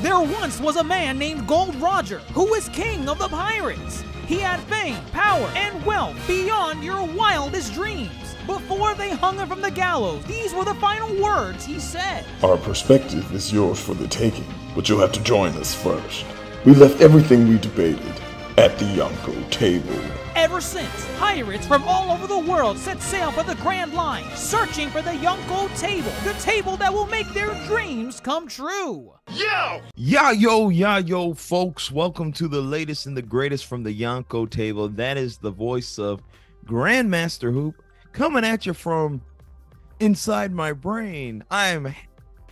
There once was a man named Gold Roger who was king of the pirates. He had fame, power, and wealth beyond your wildest dreams. Before they hung him from the gallows, these were the final words he said. Our perspective is yours for the taking, but you'll have to join us first. We left everything we debated at the Yonko table. Ever since, pirates from all over the world set sail for the Grand Line, searching for the Yonko table, the table that will make their dreams come true. Yo, folks. Welcome to the latest and the greatest from the Yonko table. That is the voice of Grandmaster Hoop coming at you from inside my brain. I'm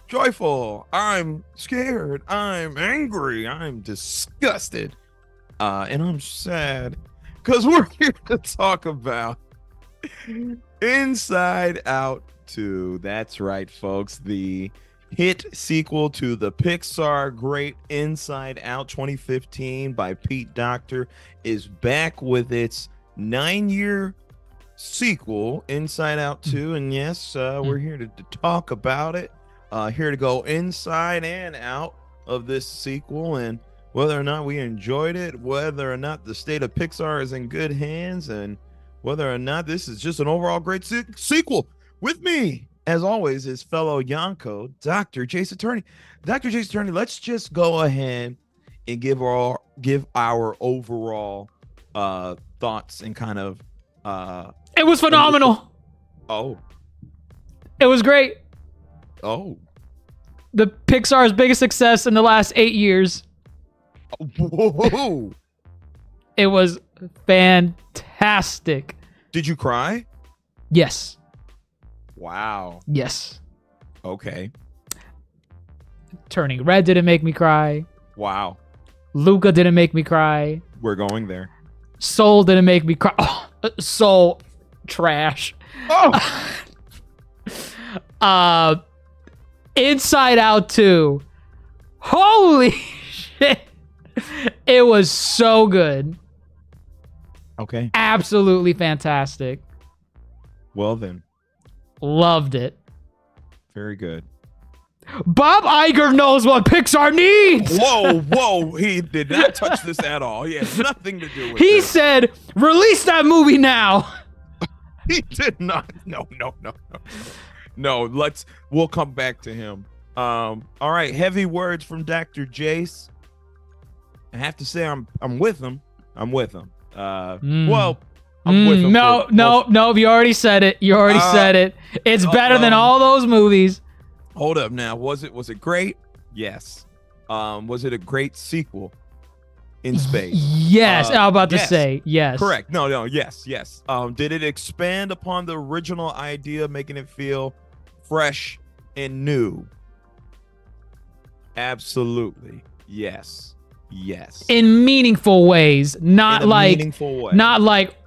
joyful. I'm scared. I'm angry. I'm disgusted. And I'm sad. Because we're here to talk about Inside Out 2. That's right, folks. The hit sequel to the Pixar great Inside Out 2015 by Pete Docter is back with its 9-year sequel, Inside Out 2. And yes, we're here to talk about it. Here to go inside and out of this sequel and whether or not we enjoyed it, whether or not the state of Pixar is in good hands, and whether or not this is just an overall great sequel. With me, as always, is fellow Yonko, DrJaceAttorney. DrJaceAttorney, let's just go ahead and give our overall thoughts and kind of... It was phenomenal. Oh. It was great. Oh. The Pixar's biggest success in the last 8 years. Whoa. It was fantastic. Did you cry? Yes. Wow. Yes. Okay. Turning Red didn't make me cry. Wow. Luca didn't make me cry. We're going there. Soul didn't make me cry. Oh, Soul trash. Oh. Inside Out 2. Holy shit. It was so good. Okay. Absolutely fantastic. Well then. Loved it. Very good. Bob Iger knows what Pixar needs. Whoa. He did not touch this at all. He has nothing to do with it. He said, release that movie now. He did not. No. We'll come back to him. All right. Heavy words from Dr. Jace. I have to say I'm with him. Well, I'm with him. No. You already said it. Said it. It's better than all those movies. Hold up now. Was it great? Yes. Was it a great sequel in space? Yes. I was about to say yes. Correct. No. Yes. Did it expand upon the original idea, making it feel fresh and new? Absolutely. Yes. In meaningful ways, not like,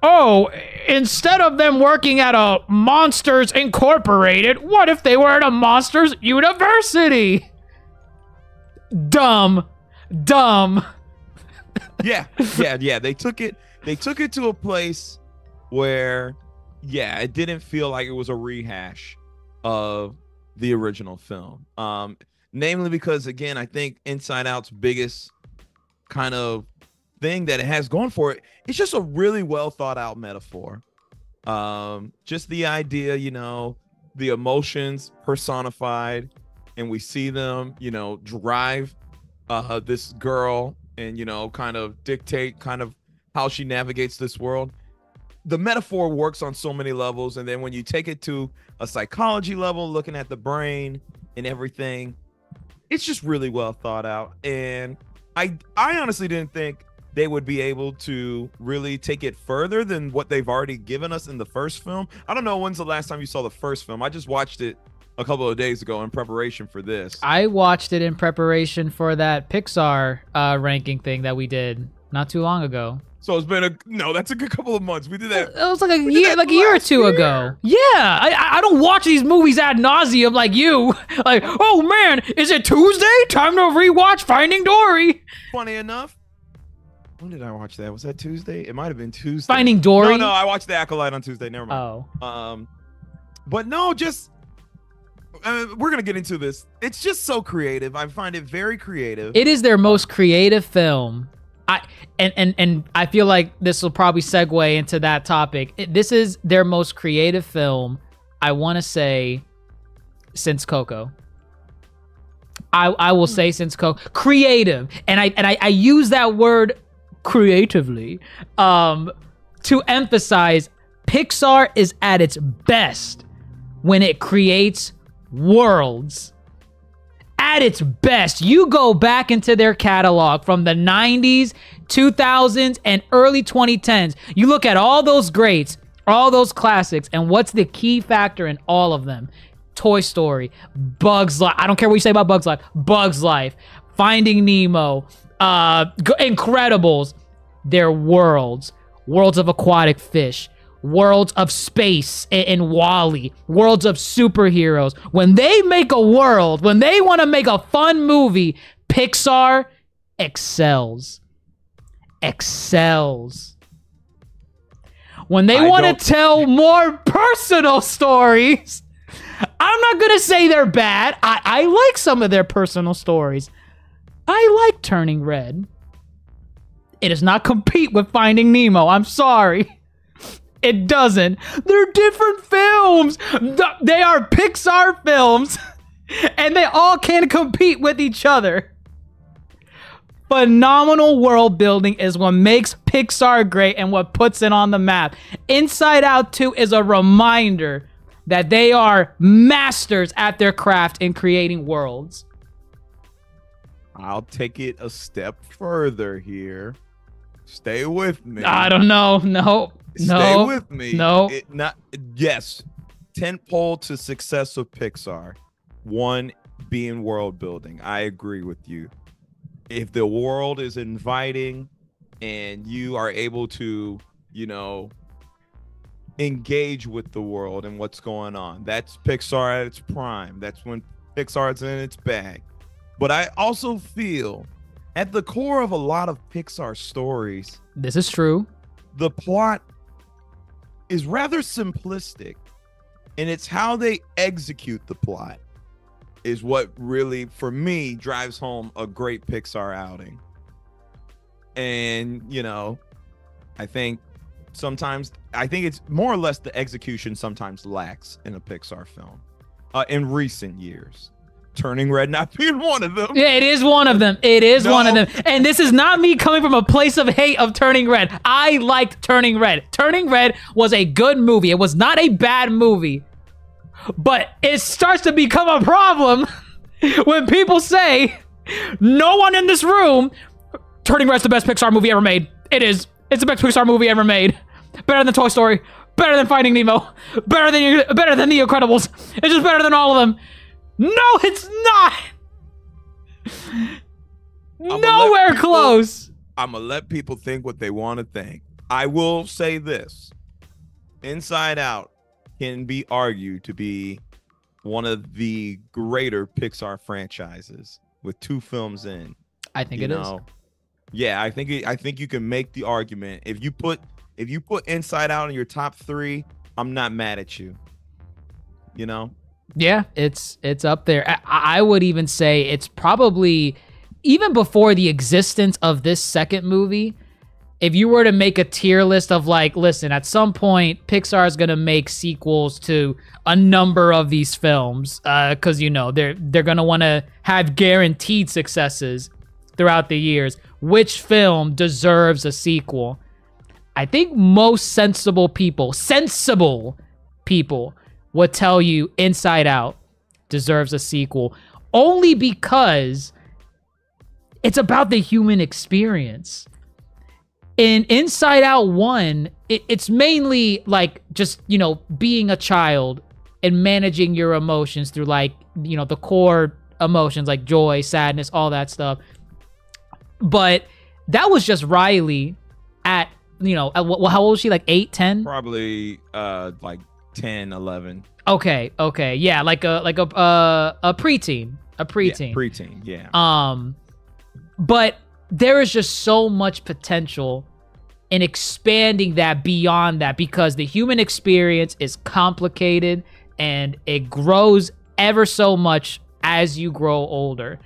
oh, instead of them working at a Monsters Incorporated, what if they were at a Monsters University? Dumb. Yeah. They took it to a place where, it didn't feel like it was a rehash of the original film. Namely because, again, I think Inside Out's biggest kind of thing that it has going for it, it's just a really well thought out metaphor. Just the idea, the emotions personified, and we see them, drive this girl and, kind of dictate kind of how she navigates this world. The metaphor works on so many levels. And then when you take it to a psychology level, looking at the brain and everything, it's just really well thought out. And I honestly didn't think they would be able to really take it further than what they've already given us in the first film. I don't know, when's the last time you saw the first film? I just watched it a couple of days ago in preparation for this. I watched it in preparation for that Pixar ranking thing that we did not too long ago. So it's been that's a good couple of months. We did that. It was like a year or two ago. Yeah, I don't watch these movies ad nauseum like you. Like, oh man, is it Tuesday? Time to rewatch Finding Dory. Funny enough, when did I watch that? Was that Tuesday? It might have been Tuesday. Finding Dory? No, I watched The Acolyte on Tuesday. Never mind. Oh. But no, just we're gonna get into this. It's just so creative. I find it very creative. It is their most creative film. And I feel like this will probably segue into that topic. This is their most creative film, I want to say, since Coco. I will say since Coco. Creative. And I use that word creatively to emphasize Pixar is at its best when it creates worlds. At its best. You go back into their catalog from the 90s, 2000s, and early 2010s. You look at all those greats, all those classics, and what's the key factor in all of them? Toy Story, Bugs Life. I don't care what you say about Bugs Life. Bugs Life, Finding Nemo, Incredibles. They're worlds. Worlds of aquatic fish. Worlds of space in WALL-E, worlds of superheroes. When they make a world, when they want to make a fun movie, Pixar excels. Excels. When they want to tell more personal stories, I'm not going to say they're bad. I like some of their personal stories. I like Turning Red. It does not compete with Finding Nemo. I'm sorry. It doesn't. They're different films. They are Pixar films, and they all can compete with each other. Phenomenal world building is what makes Pixar great and what puts it on the map. Inside Out 2 is a reminder that they are masters at their craft in creating worlds. I'll take it a step further here. Stay with me. I don't know. No. Stay with me. No. Yes. Tentpole to success of Pixar. One being world building. I agree with you. If the world is inviting and you are able to, engage with the world and what's going on, that's Pixar at its prime. That's when Pixar's in its bag. But I also feel at the core of a lot of Pixar stories, this is true, the plot is rather simplistic, and it's how they execute the plot is what really, for me, drives home a great Pixar outing. And, I think it's more or less the execution sometimes lacks in a Pixar film in recent years. Turning Red not being one of them. Yeah, it is one of them. It is one of them. And this is not me coming from a place of hate of Turning Red. I liked Turning Red. Turning Red was a good movie. It was not a bad movie. But it starts to become a problem when people say, no one in this room, Turning Red's the best Pixar movie ever made. It is. It's the best Pixar movie ever made. Better than Toy Story. Better than Finding Nemo. Better than The Incredibles. It's just better than all of them. No, it's not. Nowhere close. I'm going to let people think what they want to think. I will say this. Inside Out can be argued to be one of the greater Pixar franchises with 2 films in. I think it is. Yeah, I think you can make the argument. If you put Inside Out in your top 3, I'm not mad at you. Yeah, it's up there. I would even say it's probably, even before the existence of this second movie, if you were to make a tier list of listen, at some point, Pixar is going to make sequels to a number of these films because, they're going to want to have guaranteed successes throughout the years. Which film deserves a sequel? I think most sensible people would tell you Inside Out deserves a sequel, only because it's about the human experience. In Inside Out 1, it's mainly just, being a child and managing your emotions through the core emotions like joy, sadness, all that stuff. But that was just Riley at, how old was she? 8, 10? Probably 10, 11. Okay. Yeah, a preteen. A preteen. Yeah, preteen, yeah. But there is just so much potential in expanding that beyond that, because the human experience is complicated and it grows ever so much as you grow older.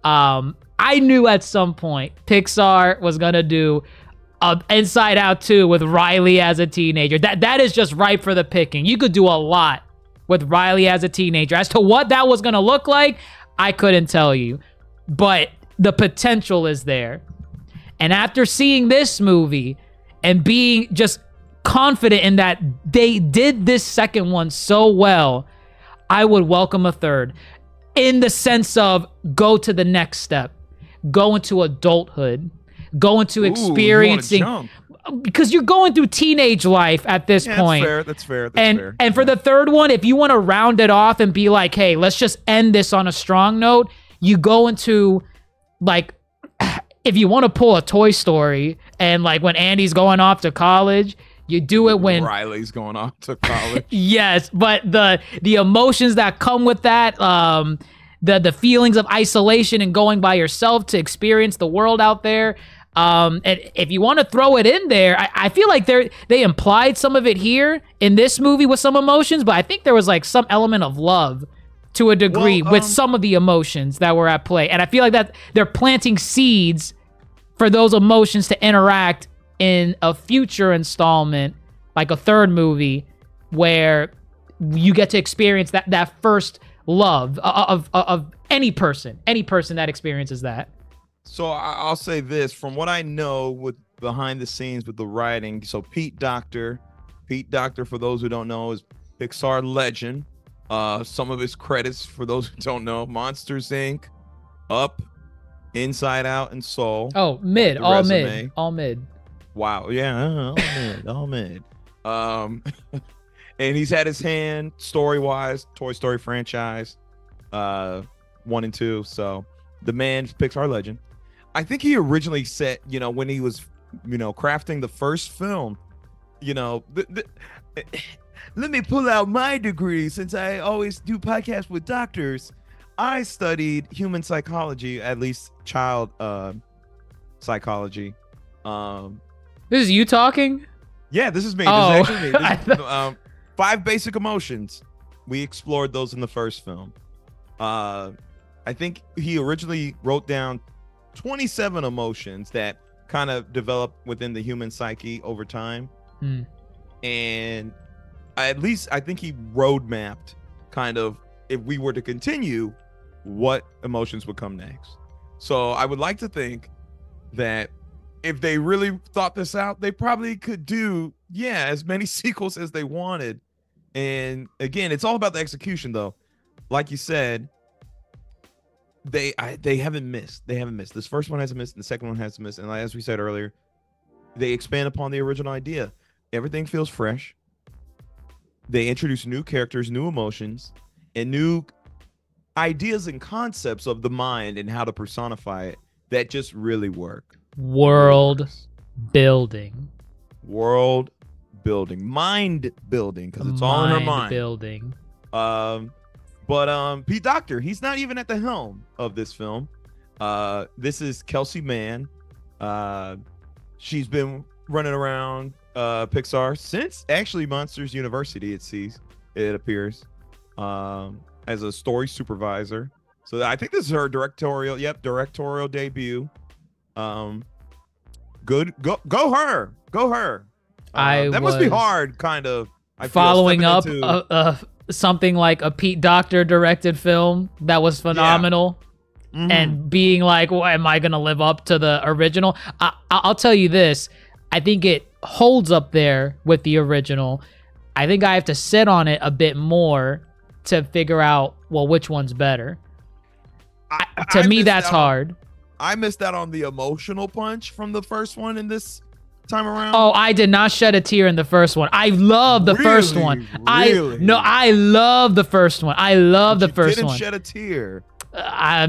I knew at some point Pixar was gonna do Inside Out 2 with Riley as a teenager. That is just ripe for the picking. You could do a lot with Riley as a teenager. As to what that was gonna look like, I couldn't tell you, but the potential is there. And after seeing this movie and being just confident in that they did this second one so well, I would welcome a third, in the sense of go to the next step, go into adulthood, go into experiencing, because you're going through teenage life at this point. That's fair. And for the third one, if you want to round it off and be like, hey, let's just end this on a strong note, you go into, like, if you want to pull a Toy Story and like when Andy's going off to college, you do it when Riley's going off to college. Yes, but the emotions that come with that, the feelings of isolation and going by yourself to experience the world out there. And if you want to throw it in there, I feel like they implied some of it here in this movie with some emotions, but I think there was like some element of love to a degree with some of the emotions that were at play. And I feel like that they're planting seeds for those emotions to interact in a future installment, like a third movie, where you get to experience that first love of any person that experiences that. So I'll say this, from what I know with behind the scenes with the writing. So Pete Docter, for those who don't know, is Pixar legend. Some of his credits, for those who don't know: Monsters Inc., Up, Inside Out, and Soul. Oh, all mid. Wow, yeah, all mid. And he's had his hand story-wise, Toy Story franchise, 1 and 2. So the man's Pixar legend. I think he originally said, when he was, crafting the first film, let me pull out my degree, since I always do podcasts with doctors. I studied human psychology, at least child psychology. This is you talking? Yeah, this is me. Oh. This is actually me. 5 basic emotions. We explored those in the first film. I think he originally wrote down 27 emotions that kind of developed within the human psyche over time. And I think he road mapped kind of, if we were to continue, what emotions would come next. So I would like to think that if they really thought this out, they probably could do, as many sequels as they wanted. And again, it's all about the execution, though. Like you said, they haven't missed. This first one hasn't missed, and the second one hasn't missed. And as we said earlier, they expand upon the original idea. Everything feels fresh. They introduce new characters, new emotions, and new ideas and concepts of the mind and how to personify it that just really work. World building, mind building, because it's all in her mind. Building. But Pete Docter, he's not even at the helm of this film. This is Kelsey Mann. She's been running around Pixar since actually Monsters University. It appears, as a story supervisor. So I think this is her directorial debut. Good, go her. That must be hard, kind of. Following up something like a Pete Docter directed film that was phenomenal, and being like, well, am I gonna live up to the original? I'll tell you this, I think it holds up there with the original. I think I have to sit on it a bit more to figure out, well, which one's better. To me, that's hard. I missed out on the emotional punch from the first one in this time around. Oh, I did not shed a tear in the first one. I love the first one. Really? I love the first one. I love the first one. Didn't shed a tear.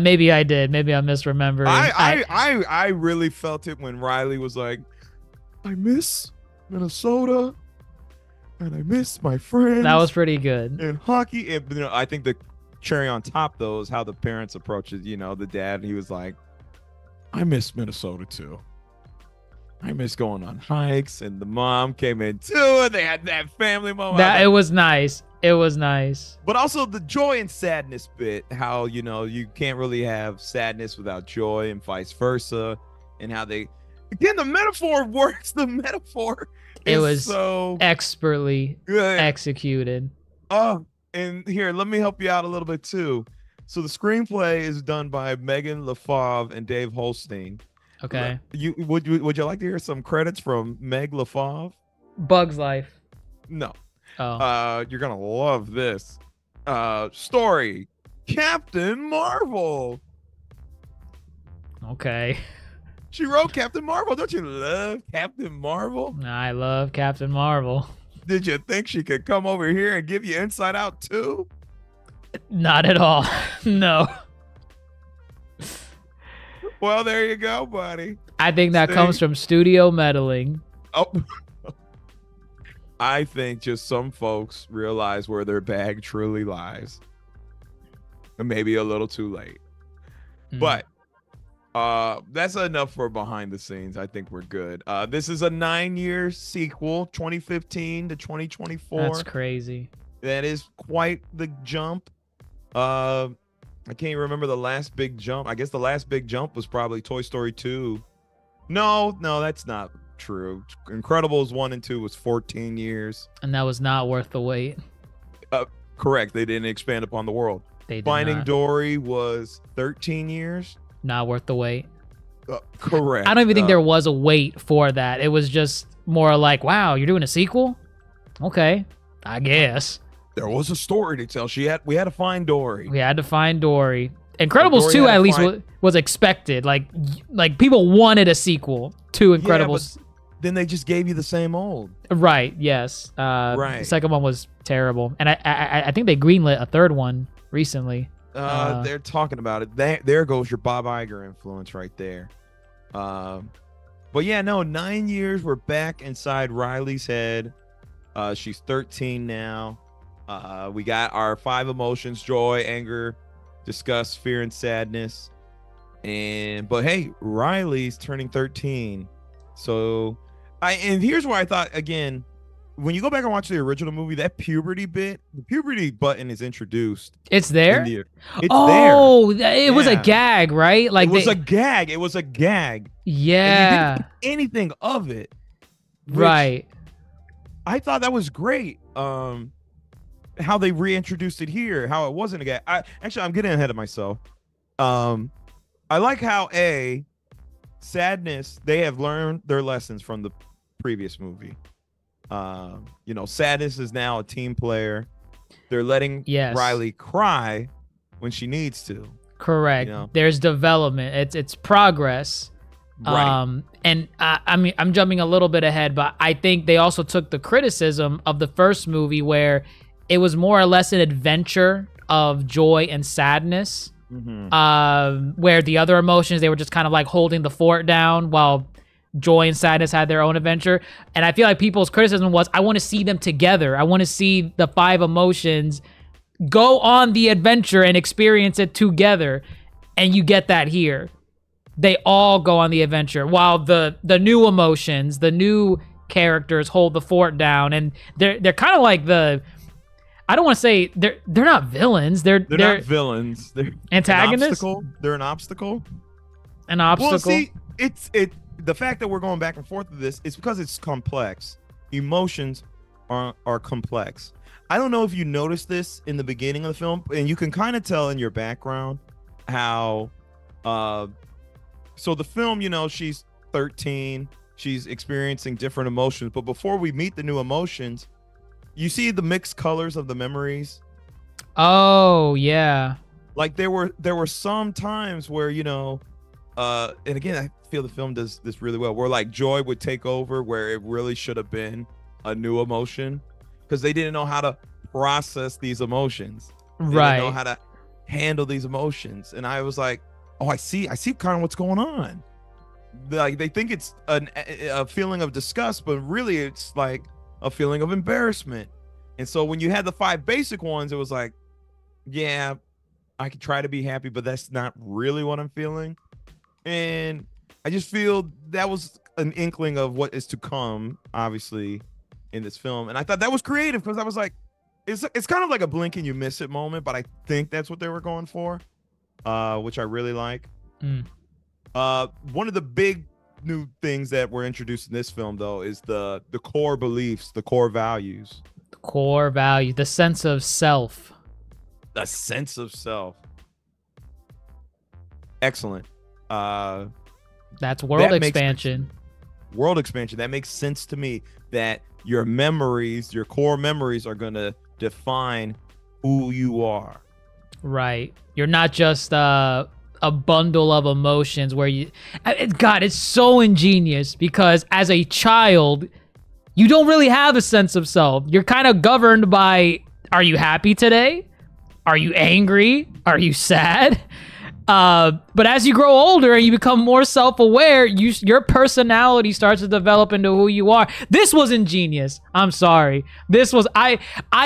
Maybe I did. Maybe I'm misremembering. I really felt it when Riley was like, I miss Minnesota and I miss my friends. That was pretty good. And hockey. And, I think the cherry on top, though, is how the parents approach it. The dad, he was like, I miss Minnesota too. I miss going on hikes, and the mom came in too, and they had that family moment. It was nice. It was nice. But also the joy and sadness bit, how, you know, you can't really have sadness without joy and vice versa, and how they, again, the metaphor works. The metaphor is so expertly good. Executed. Oh, and here, let me help you out a little bit too. So the screenplay is done by Megan LaFave and Dave Holstein. Okay. Would you like to hear some credits from Meg LaFave? Bug's Life. No. Oh. You're gonna love this. Story. Captain Marvel. Okay. She wrote Captain Marvel. Don't you love Captain Marvel? I love Captain Marvel. Did you think she could come over here and give you Inside Out too? Not at all. No. Well, there you go, buddy. I think that comes from studio meddling. Oh. I think just some folks realize where their bag truly lies. And maybe a little too late. But that's enough for behind the scenes. I think we're good. This is a 9-year sequel, 2015 to 2024. That's crazy. That is quite the jump. I can't remember the last big jump. I guess the last big jump was probably Toy Story 2. No, that's not true. Incredibles 1 and 2 was 14 years. And that was not worth the wait. Correct. They didn't expand upon the world. They did Finding not. Dory was 13 years. Not worth the wait. Correct. I don't even think there was a wait for that. It was just more like, wow, you're doing a sequel? Okay, I guess. There was a story to tell. We had to find Dory. We had to find Dory. Incredibles 2 at least was expected. Like people wanted a sequel to Incredibles. Yeah, but then they just gave you the same old. Right, yes. Right. The second one was terrible. And I think they greenlit a third one recently. They're talking about it. There goes your Bob Iger influence right there. But yeah, no, 9 years. We're back inside Riley's head. She's 13 now. We got our 5 emotions: joy, anger, disgust, fear, and sadness. But hey, Riley's turning 13. So and here's where I thought, again, when you go back and watch the original movie, that puberty bit, the puberty button is introduced. It's there? It's there. It was a gag, right? Like it was a gag. It was a gag. Yeah. And you didn't think anything of it. Right. I thought that was great. How they reintroduced it here, how it wasn't a gag. I'm getting ahead of myself. I like how sadness, they have learned their lessons from the previous movie. Sadness is now a team player. They're letting Riley cry when she needs to. Correct. There's development. It's progress. Right. And I mean, I'm jumping a little bit ahead, but I think they also took the criticism of the first movie where it was more or less an adventure of joy and sadness. Where the other emotions, they were just kind of like holding the fort down while joy and sadness had their own adventure. And I feel like people's criticism was, I want to see them together. I want to see the 5 emotions go on the adventure and experience it together. And you get that here. They all go on the adventure while the new emotions, the new characters hold the fort down. And they're kind of like I don't want to say they're not villains. They're not villains. They're antagonists. They're an obstacle. An obstacle. Well, see, the fact that we're going back and forth with this is because it's complex. Emotions are complex. I don't know if you noticed this in the beginning of the film, and you can kind of tell in your background how so the film, she's 13, she's experiencing different emotions, but before we meet the new emotions, you see the mixed colors of the memories. Oh, yeah. Like there were some times where, and again, I feel the film does this really well, where like joy would take over where it really should have been a new emotion, because they didn't know how to process these emotions. They didn't know how to handle these emotions. And I was like, oh, I see kind of what's going on. Like they think it's a feeling of disgust, but really it's like a feeling of embarrassment. And so when you had the 5 basic ones, it was like, yeah, I could try to be happy, but that's not really what I'm feeling. And I just feel that was an inkling of what is to come, obviously, in this film. And I thought that was creative because I was like, it's kind of like a blink and you miss it moment, but I think that's what they were going for, which I really like. One of the big new things that were introduced in this film, though, is the core beliefs, the core values. The core value, the sense of self. The sense of self. Excellent. That's world expansion. World expansion. That makes sense to me, that your memories, your core memories, are going to define who you are. Right. You're not just a bundle of emotions where you... God, it's so ingenious because as a child, you don't really have a sense of self. You're kind of governed by, are you happy today? Are you angry? Are you sad? But as you grow older and you become more self-aware, your personality starts to develop into who you are. This was ingenious. I'm sorry. This was... I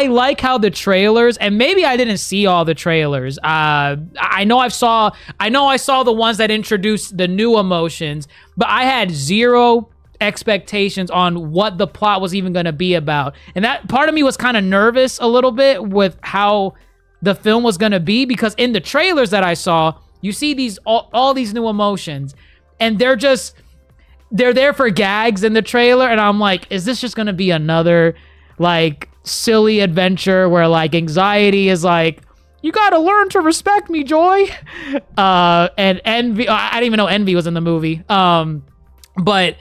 like how the trailers, and maybe I didn't see all the trailers. I know I saw the ones that introduced the new emotions, but I had zero expectations on what the plot was even going to be about. And that part of me was kind of nervous a little bit with how the film was going to be, because in the trailers that I saw, you see all these new emotions, and they're there for gags in the trailer, and I'm like, is this just gonna be another like silly adventure where like anxiety is like, you gotta learn to respect me, Joy, and envy, I didn't even know envy was in the movie, but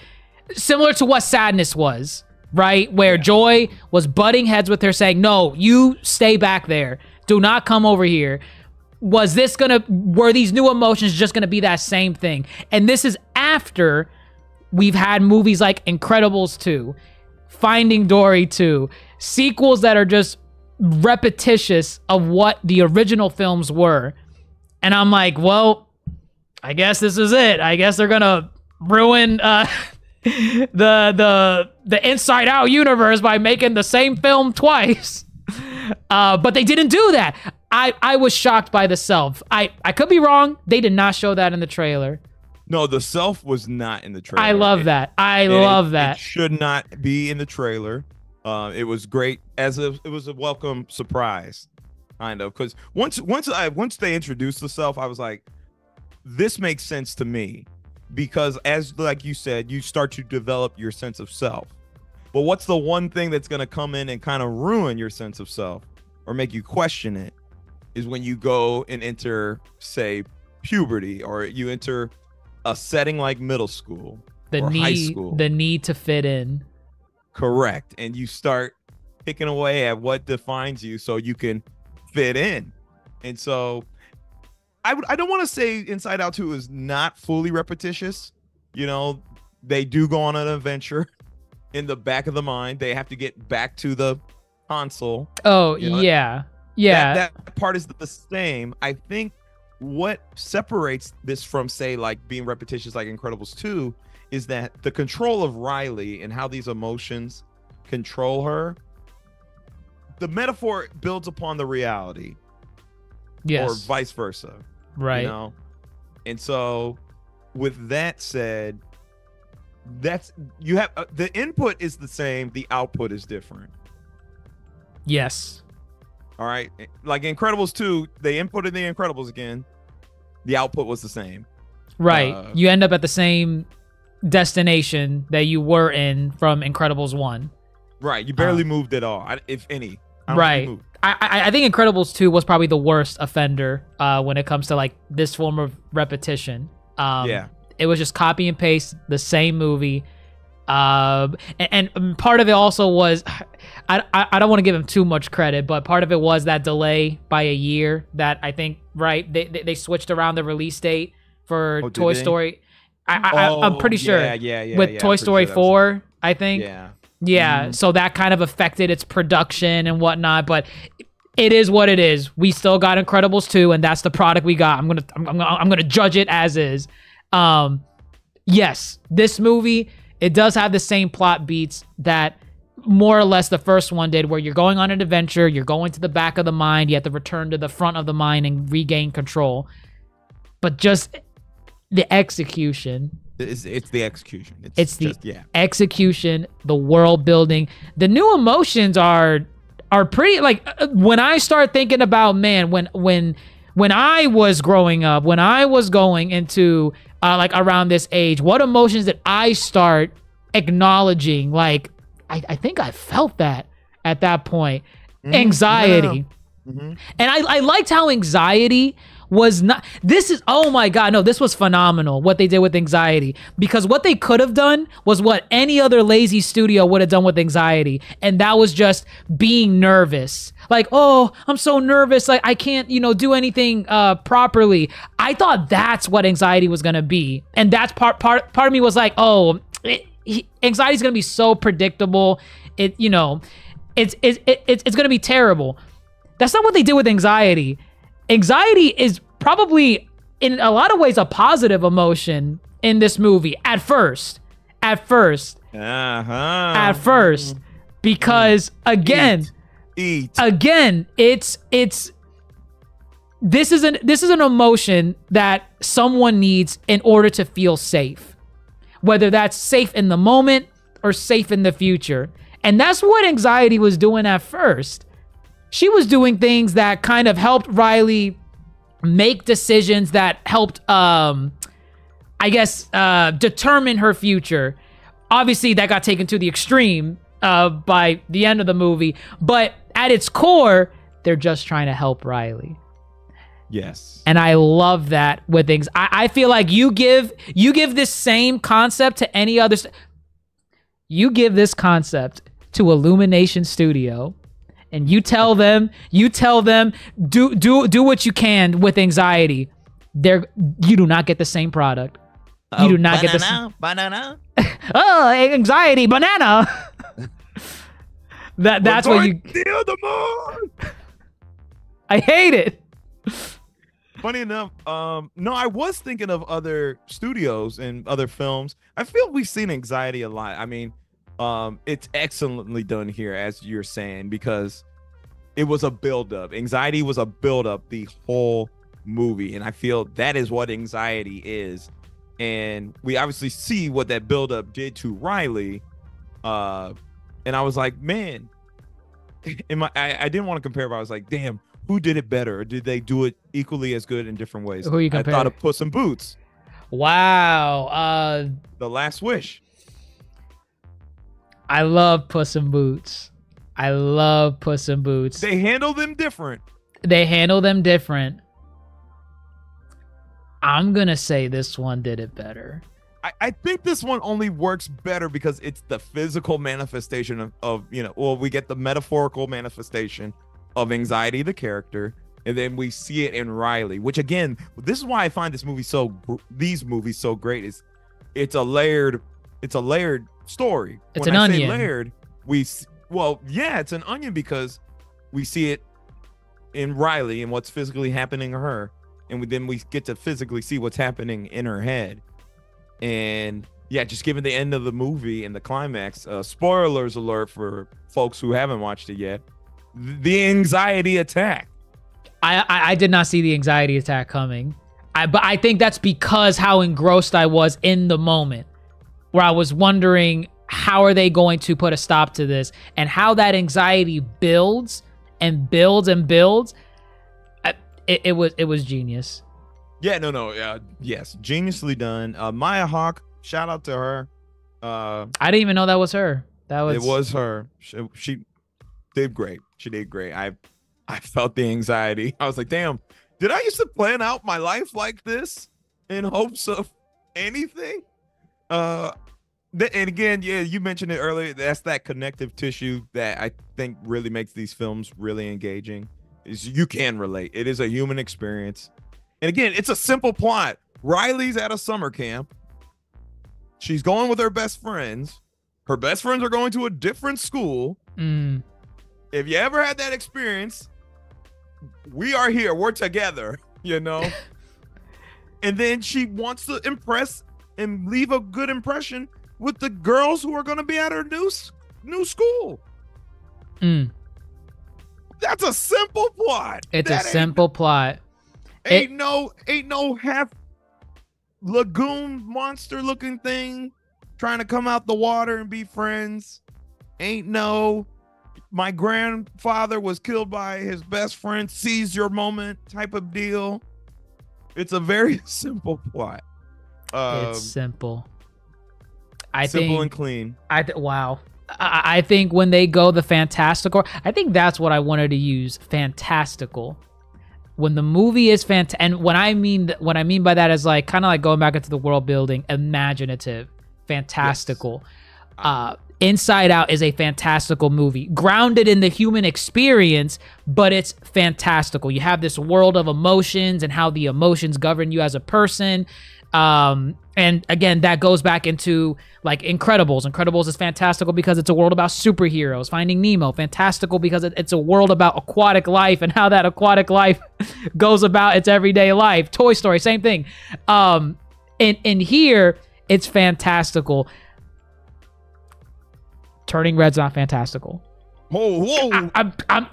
similar to what sadness was, right, where Joy was butting heads with her saying, no, you stay back there, do not come over here. Were these new emotions just gonna be that same thing? And this is after we've had movies like Incredibles 2, Finding Dory 2, sequels that are just repetitious of what the original films were. And I'm like, well, I guess this is it. I guess they're gonna ruin the Inside Out universe by making the same film twice. But they didn't do that. I was shocked by the self. I could be wrong. They did not show that in the trailer. No, the self was not in the trailer. I love that. I love that. It should not be in the trailer. It was great it was a welcome surprise, kind of, because once they introduced the self, I was like, this makes sense to me, because as like you said, you start to develop your sense of self. But what's the one thing that's going to come in and kind of ruin your sense of self or make you question it is when you go and enter, say, puberty, or you enter a setting like middle school or high school. The need to fit in. Correct. And you start picking away at what defines you so you can fit in. And so I don't want to say Inside Out 2 is not fully repetitious. You know, they do go on an adventure in the back of the mind. They have to get back to the console. Oh, you know, yeah. That part is the same. I think what separates this from, say, like being repetitious like Incredibles 2 is that the control of Riley and how these emotions control her, the metaphor builds upon the reality. Yes. Or vice versa. Right. You know? And so with that said, you have the input is the same, the output is different. Yes. All right, like Incredibles 2, they inputted the Incredibles again. The output was the same. Right. You end up at the same destination that you were in from Incredibles 1. Right. You barely moved at all, if any. Right. I think Incredibles 2 was probably the worst offender when it comes to like this form of repetition. Yeah. It was just copy and paste the same movie. And part of it also was, I don't want to give him too much credit, but part of it was that delay by a year that I think, right, they switched around the release date for Toy Story. I'm pretty sure. With Toy Story 4, I think. Yeah. So that kind of affected its production and whatnot, but it is what it is. We still got Incredibles 2, and that's the product we got. I'm gonna judge it as is. Yes, this movie, it does have the same plot beats that more or less the first one did, where you're going on an adventure, you're going to the back of the mind, you have to return to the front of the mind and regain control. But just the execution It's the execution. It's the execution, the world building. The new emotions are pretty, like, when I start thinking about, man, when I was growing up, when I was going into like around this age, what emotions did I start acknowledging? Like, I think I felt that at that point. Anxiety. And I liked how anxiety was not, oh my God, no, this was phenomenal what they did with anxiety, because what they could have done was what any other lazy studio would have done with anxiety, and that was just being nervous. Like, oh, I'm so nervous, like I can't, do anything properly. I thought that's what anxiety was gonna be, and that's part of me was like, oh, anxiety's gonna be so predictable. It's gonna be terrible. That's not what they did with anxiety. Anxiety is probably, in a lot of ways, a positive emotion in this movie at first. Because again, this is an emotion that someone needs in order to feel safe, whether that's safe in the moment or safe in the future. And that's what anxiety was doing at first. She was doing things that kind of helped Riley make decisions that helped, determine her future. Obviously, that got taken to the extreme by the end of the movie. But at its core, they're just trying to help Riley. Yes. And I love that with things. I feel like you give this same concept to any other. You give this concept to Illumination Studio, and you tell them, do what you can with anxiety. You do not get the same product. You do not get the same banana. Oh, anxiety, banana. That's what you. Steal the moon. I hate it. Funny enough, no, I was thinking of other studios and other films. I feel we've seen anxiety a lot. I mean, it's excellently done here, as you're saying, because it was a build-up. Anxiety was a build-up the whole movie, and I feel that is what anxiety is. And we obviously see what that build-up did to Riley. And I was like, man, I didn't want to compare, but I was like, damn, who did it better? Or did they do it equally as good in different ways? Who are you comparing? I thought of Puss in Boots. Wow. The Last Wish. I love Puss in Boots. They handle them different. I'm going to say this one did it better. I think this one only works better because it's the physical manifestation of we get the metaphorical manifestation of anxiety, the character, and then we see it in Riley, which again, this is why I find these movies so great. Is it's a layered story. It's an onion. Layered, it's an onion because we see it in Riley and what's physically happening to her, and then we get to physically see what's happening in her head. And yeah, just given the end of the movie and the climax, spoilers alert for folks who haven't watched it yet, the anxiety attack. I did not see the anxiety attack coming. But I think that's because how engrossed I was in the moment, where I was wondering, how are they going to put a stop to this? And how that anxiety builds and builds and builds. It was genius. Yeah, yes, geniusly done. Maya Hawke, shout out to her. I didn't even know that was her. It was her. She did great. She did great. I felt the anxiety. I was like, damn, did I used to plan out my life like this in hopes of anything? And again, yeah, you mentioned it earlier. That's that connective tissue that I think really makes these films really engaging. Is you can relate. It is a human experience. And again, it's a simple plot. Riley's at a summer camp. She's going with her best friends. Her best friends are going to a different school. If you ever had that experience, we are here. We're together, And then she wants to impress and leave a good impression with the girls who are going to be at her new school. That's a simple plot. It's a simple plot. Ain't no half lagoon monster looking thing trying to come out the water and be friends. Ain't no, my grandfather was killed by his best friend, seize your moment type of deal. It's a very simple plot. It's simple. Simple and clean. Wow. I think when they go the fantastical, I think that's what I wanted to use. Fantastical. When the movie is and what I mean by that is like kind of like going back into the world building, imaginative, fantastical. Yes. Inside Out is a fantastical movie, grounded in the human experience, but it's fantastical. You have this world of emotions and how the emotions govern you as a person. And again, that goes back into like Incredibles. Incredibles is fantastical because it's a world about superheroes. Finding Nemo, fantastical because it's a world about aquatic life and how that aquatic life goes about its everyday life. Toy Story, same thing. And here, it's fantastical. Turning Red's not fantastical. Whoa.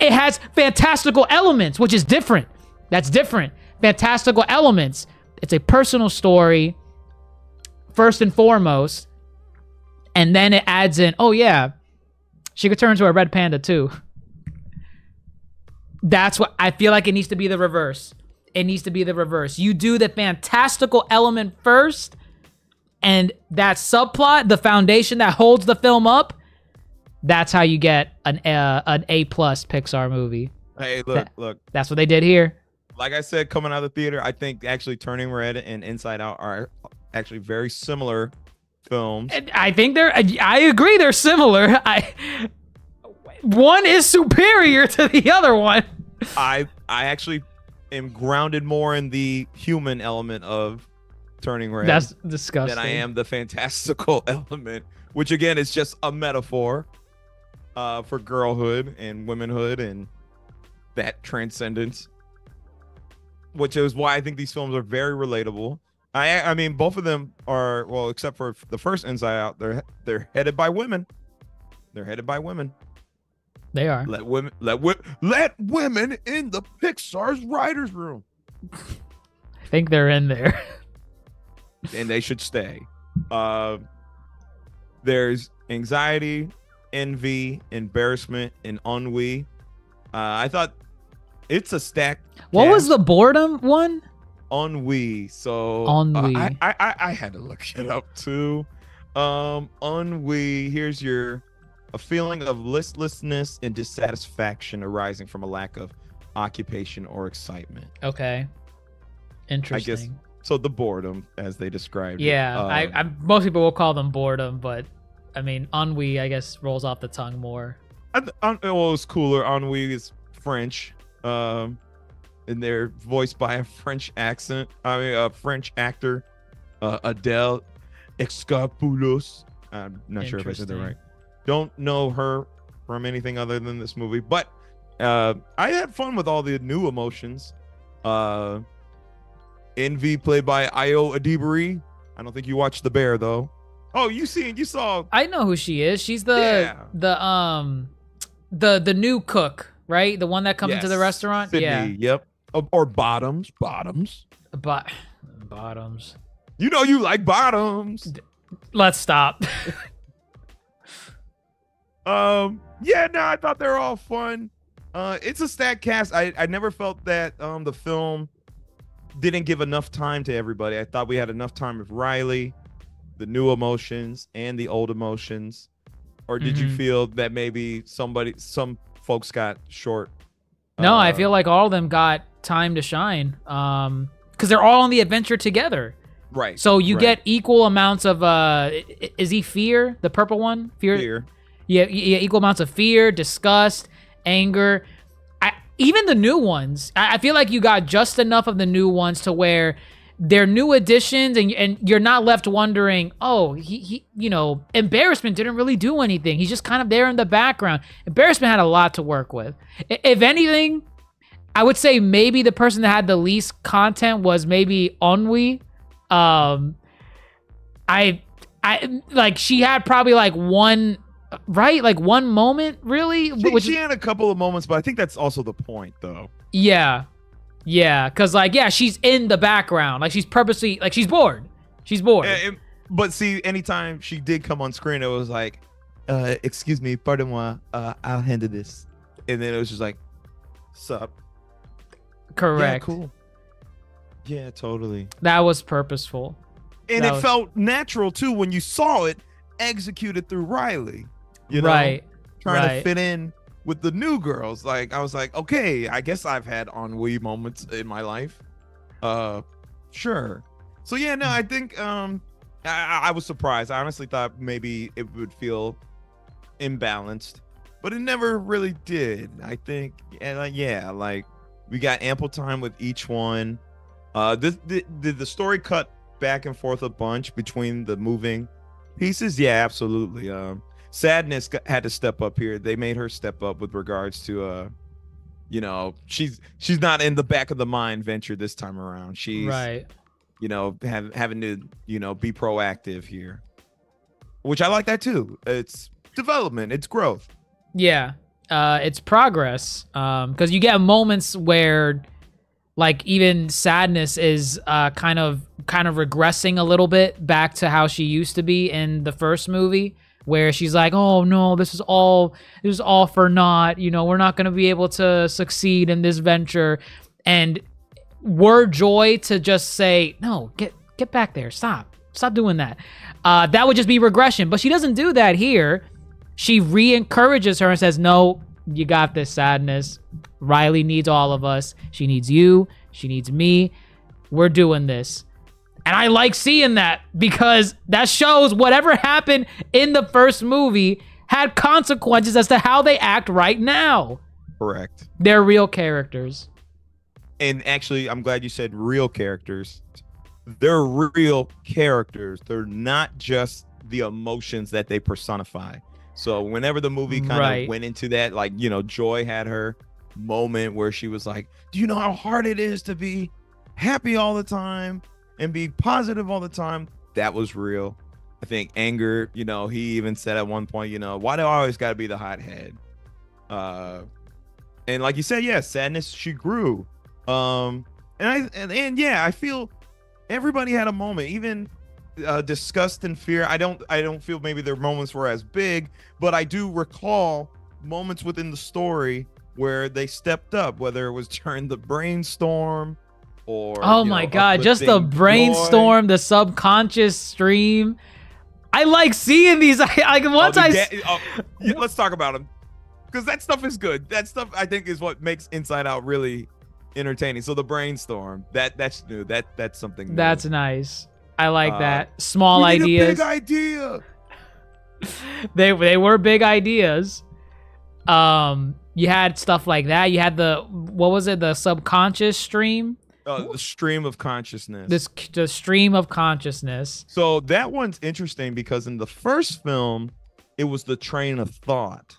It has fantastical elements, which is different. That's different. Fantastical elements. It's a personal story, first and foremost, and then it adds in, oh yeah, she could turn into a red panda too. That's what I feel like it needs to be the reverse. It needs to be the reverse. You do the fantastical element first, and that subplot, the foundation that holds the film up, that's how you get an A+ Pixar movie. Hey, look. That's what they did here. Like I said, coming out of the theater, I think actually Turning Red and Inside Out are actually very similar films. I think I agree they're similar. One is superior to the other one. I actually am grounded more in the human element of Turning Red. That's disgusting. Than I am the fantastical element, which again is just a metaphor for girlhood and womanhood and that transcendence. Which is why I think these films are very relatable. I mean, both of them are, well, except for the first Inside Out, they're headed by women. They're headed by women. They are. Let women in the Pixar's writers' room. I think they're in there. And they should stay. There's anxiety, envy, embarrassment, and ennui. I thought it's a stacked cast. What was the boredom one? Ennui. So ennui. I had to look it up too. Ennui. Here's a feeling of listlessness and dissatisfaction arising from a lack of occupation or excitement. Okay. Interesting. I guess so. The boredom, as they described. Yeah, it. Most people will call them boredom, but I mean, ennui, I guess, rolls off the tongue more. Well, it's cooler. Ennui is French. And they're voiced by a French accent. I mean, a French actor, Adele Exarchopoulos. I'm not sure if I said that right. Don't know her from anything other than this movie, but I had fun with all the new emotions. Envy, played by Ayo Edebiri. I don't think you watched The Bear though. Oh, you saw. I know who she is. She's the new cook. Right? The one that comes into the restaurant? Sydney, yeah. Yep. Or Bottoms. Bottoms. You know you like Bottoms. Let's stop. Yeah, no, I thought they were all fun. It's a stacked cast. I never felt that the film didn't give enough time to everybody. I thought we had enough time with Riley, the new emotions, and the old emotions. Or did you feel that maybe some folks got short? No, I feel like all of them got time to shine because they're all on the adventure together. Right. So you get equal amounts of is he fear, the purple one? Fear. Yeah, equal amounts of fear, disgust, anger. Even the new ones. I feel like you got just enough of the new ones to where they're new additions and you're not left wondering, oh, he embarrassment didn't really do anything. He's just kind of there in the background. Embarrassment had a lot to work with. If anything, I would say maybe the person that had the least content was maybe Ennui. I like she had probably like one moment really. She had a couple of moments, but I think that's also the point though. Yeah, because she's in the background. Like she's purposely, like she's bored. She's bored. But see, anytime she did come on screen, it was like, excuse me, pardon moi, I'll handle this. And then it was just like, sup. Correct. Yeah, cool. Yeah, totally. That was purposeful. And it felt natural, too, when you saw it executed through Riley. You know? Right. Trying to fit in with the new girls. Like, I was like, okay, I guess I've had ennui moments in my life. Sure. So, yeah, no, I think I was surprised. I honestly thought maybe it would feel imbalanced, but it never really did. I think, like we got ample time with each one. Did the story cut back and forth a bunch between the moving pieces? Yeah, absolutely. Sadness had to step up here. They made her step up with regards to you know, she's not in the back of the mind venture this time around. She's you know, having to, you know, be proactive here, which I like that too. It's development, it's growth. Yeah, it's progress. Because you get moments where, like, even Sadness is kind of regressing a little bit back to how she used to be in the first movie, where she's like, oh no, this is all for naught. You know, we're not gonna be able to succeed in this venture. And were Joy to just say, no, get back there, stop doing that, that would just be regression. But she doesn't do that here. She re-encourages her and says, no, you got this, Sadness. Riley needs all of us. She needs you. She needs me. We're doing this. And I like seeing that, because that shows whatever happened in the first movie had consequences as to how they act right now. Correct. They're real characters. And actually, I'm glad you said real characters. They're real characters. They're not just the emotions that they personify. So whenever the movie kind of went into that, like, you know, Joy had her moment where she was like, do you know how hard it is to be happy all the time and be positive all the time? That was real. I think Anger, you know, he even said at one point, you know, why do I always got to be the hothead? And like you said, yeah, Sadness, she grew. And yeah, I feel everybody had a moment, even Disgust and Fear. I don't feel maybe their moments were as big, but I do recall moments within the story where they stepped up, whether it was during the brainstorm or oh my god, just the brainstorm, the subconscious stream. I like seeing these. Let's talk about them, because that stuff is good. That stuff I think is what makes Inside Out really entertaining. So the brainstorm, that's new. That's something new. That's nice. I like that. Small ideas. Big idea. They were big ideas. You had stuff like that. You had the subconscious stream. The stream of consciousness. The stream of consciousness. So that one's interesting because in the first film, it was the train of thought.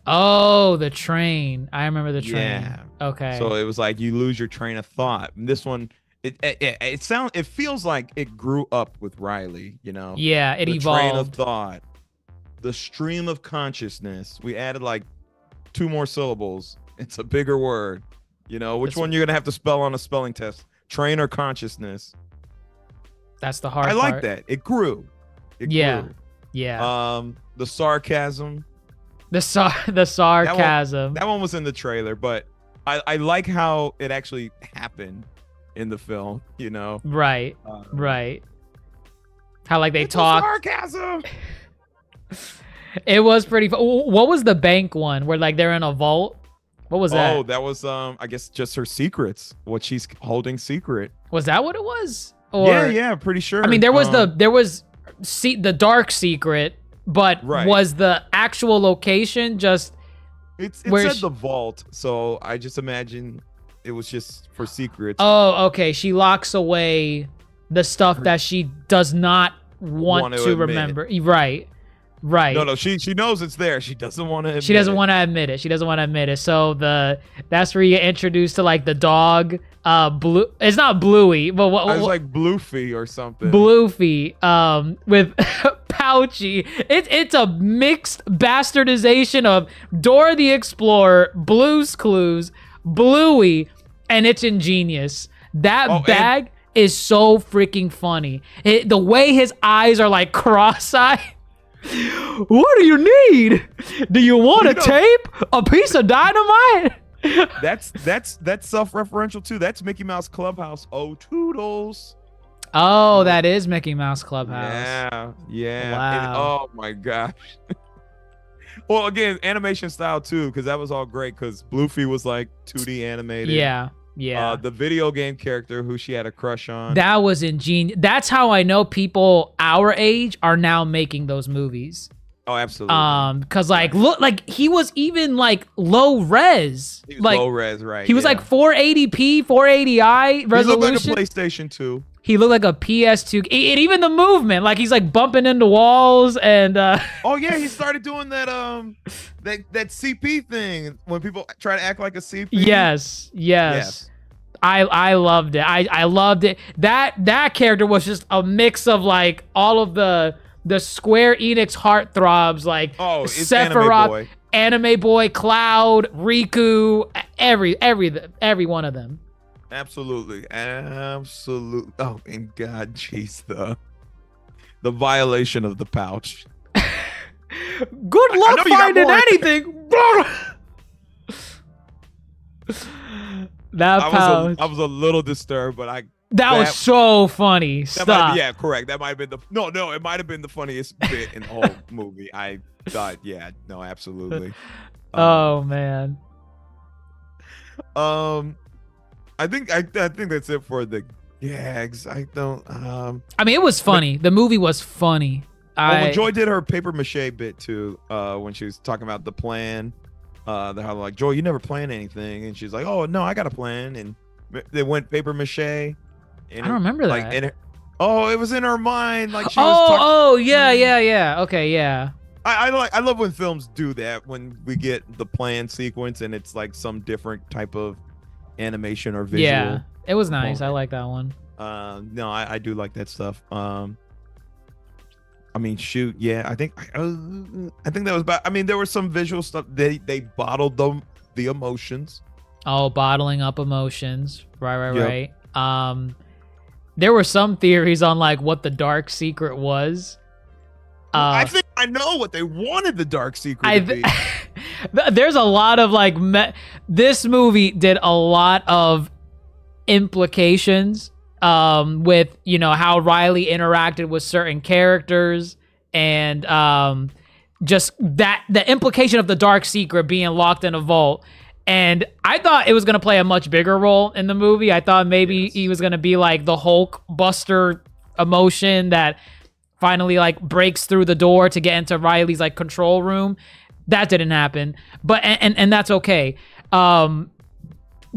Oh, the train. I remember the train. Yeah. Okay. So it was like you lose your train of thought. And this one, it feels like it grew up with Riley, you know? Yeah, it evolved. The train of thought. The stream of consciousness. We added like 2 more syllables. It's a bigger word. You know, which one you're going to have to spell on a spelling test? Train or consciousness? That's the hard part. I like that. It grew. It grew. Yeah. The sarcasm. The sarcasm. That one was in the trailer, but I like how it actually happened in the film, you know? Right. Right. How like they talk. Sarcasm. It was pretty fun. What was the bank one where like they're in a vault? What was that? Oh, that was I guess just her secrets. What she's holding secret. Was that what it was? Or, yeah, pretty sure. I mean, there was the dark secret, but was the actual location just? It said the vault, so I just imagine it was just for secrets. Oh, okay. She locks away the stuff that she does not want to remember. Right. Right. No, she knows it's there. She doesn't want to admit it. She doesn't want to admit it. She doesn't want to admit it. So that's where you get introduced to like the dog. Blue. It's not Bluey, but what? I was like Bluefy or something. Bluefy. With Pouchy. It's a mixed bastardization of Dora the Explorer, Blue's Clues, Bluey, and it's ingenious. That bag is so freaking funny. The way his eyes are like cross-eyed. What do you need? Do you want a tape? A piece of dynamite? That's self-referential too. That's Mickey Mouse Clubhouse. Oh, Toodles. Oh, that is Mickey Mouse Clubhouse. Yeah. Wow. And, oh my gosh. Well, again, animation style too, because that was all great. Because Bluefy was like 2D animated. Yeah. The video game character who she had a crush on. That was ingenious. That's how I know people our age are now making those movies. Oh, absolutely. Because like look, like he was even like low res. He was like low res, right? He was like 480p, 480i resolution. He looked like a PlayStation 2. He looked like a PS2. And even the movement, like he's like bumping into walls and. Oh yeah, he started doing that that CP thing when people try to act like a CP. Yes. I loved it. I loved it. That character was just a mix of like all of the Square Enix heartthrobs, like Sephiroth, Anime Boy, Cloud, Riku, every one of them. Absolutely. Oh, and God, jeez, the violation of the pouch. Good luck finding anything. That pouch. I was a little disturbed, but that was so funny. Stop. Yeah, correct. That might have been no. It might have been the funniest bit in the whole movie. I thought, yeah, no, absolutely. Oh man. I think that's it for the gags. I don't. I mean, it was funny. The movie was funny. When Joy did her paper mache bit too, when she was talking about the plan, they're like, Joy, you never plan anything, and she's like, oh no, I got a plan, and they went paper mache. I don't remember that. It was in her mind, like she was. Oh yeah. Okay, yeah. I love when films do that, when we get the plan sequence and it's like some different type of animation or visual. Yeah, it was nice. I like that one. No, I do like that stuff. I mean, shoot, yeah, I think that was about. I mean, there was some visual stuff. They bottled the emotions. Oh, bottling up emotions. Right. There were some theories on like what the dark secret was. I think I know what they wanted the dark secret to be. There's a lot of like this movie did a lot of implications with how Riley interacted with certain characters and just that the implication of the dark secret being locked in a vault. And I thought it was going to play a much bigger role in the movie. I thought maybe he was going to be like the Hulk Buster emotion that finally like breaks through the door to get into Riley's like control room. That didn't happen, but and that's okay. But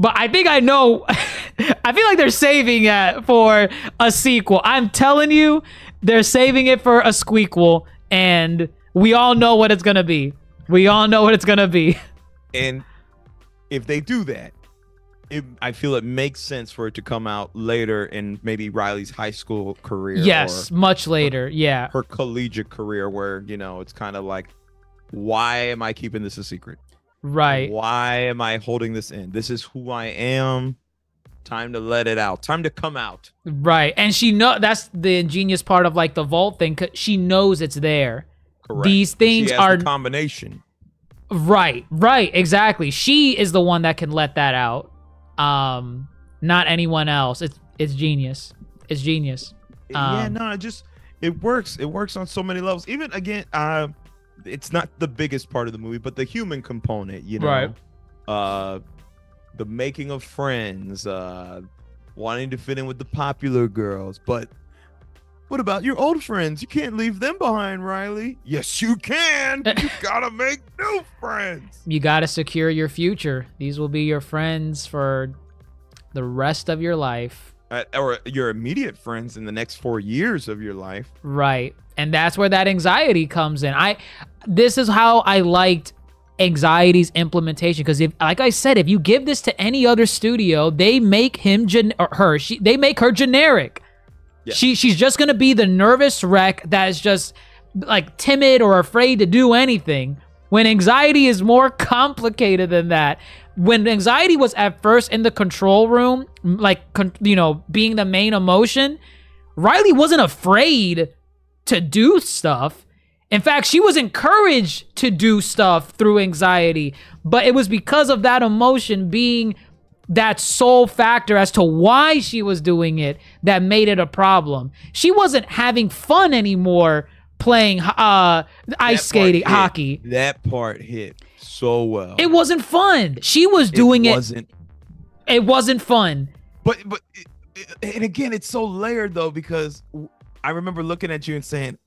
I think I know. I feel like they're saving it for a sequel. I'm telling you, they're saving it for a squeakquel, and we all know what it's gonna be. And if they do that, I feel it makes sense for it to come out later in maybe Riley's high school career. Yes, much later. Yeah, her collegiate career, where it's kind of like, why am I keeping this a secret? Right. Why am I holding this in? This is who I am. Time to let it out. Time to come out. Right. And that's the ingenious part of like the vault thing. 'Cause she knows it's there. Correct. These things are the combination. Right. Exactly. She is the one that can let that out. Not anyone else. It's genius. It works. It works on so many levels. Even again, it's not the biggest part of the movie, but the human component, right. The making of friends, wanting to fit in with the popular girls. But what about your old friends? You can't leave them behind, Riley. Yes, you can. You gotta make new friends. You gotta secure your future. These will be your friends for the rest of your life. Or your immediate friends in the next 4 years of your life. Right. And that's where that anxiety comes in. This is how I liked Anxiety's implementation, because like I said, if you give this to any other studio, they make they make her generic. Yeah. She's just gonna be the nervous wreck that is just like timid or afraid to do anything. When Anxiety is more complicated than that. when anxiety was at first in the control room, like, you know, being the main emotion, Riley wasn't afraid to do stuff. In fact, she was encouraged to do stuff through anxiety, but it was because of that emotion being that sole factor as to why she was doing it that made it a problem. She wasn't having fun anymore playing ice skating, hockey. That part hit so well. It wasn't fun. She was doing it. It wasn't fun. But and again, it's so layered though, because I remember looking at you and saying,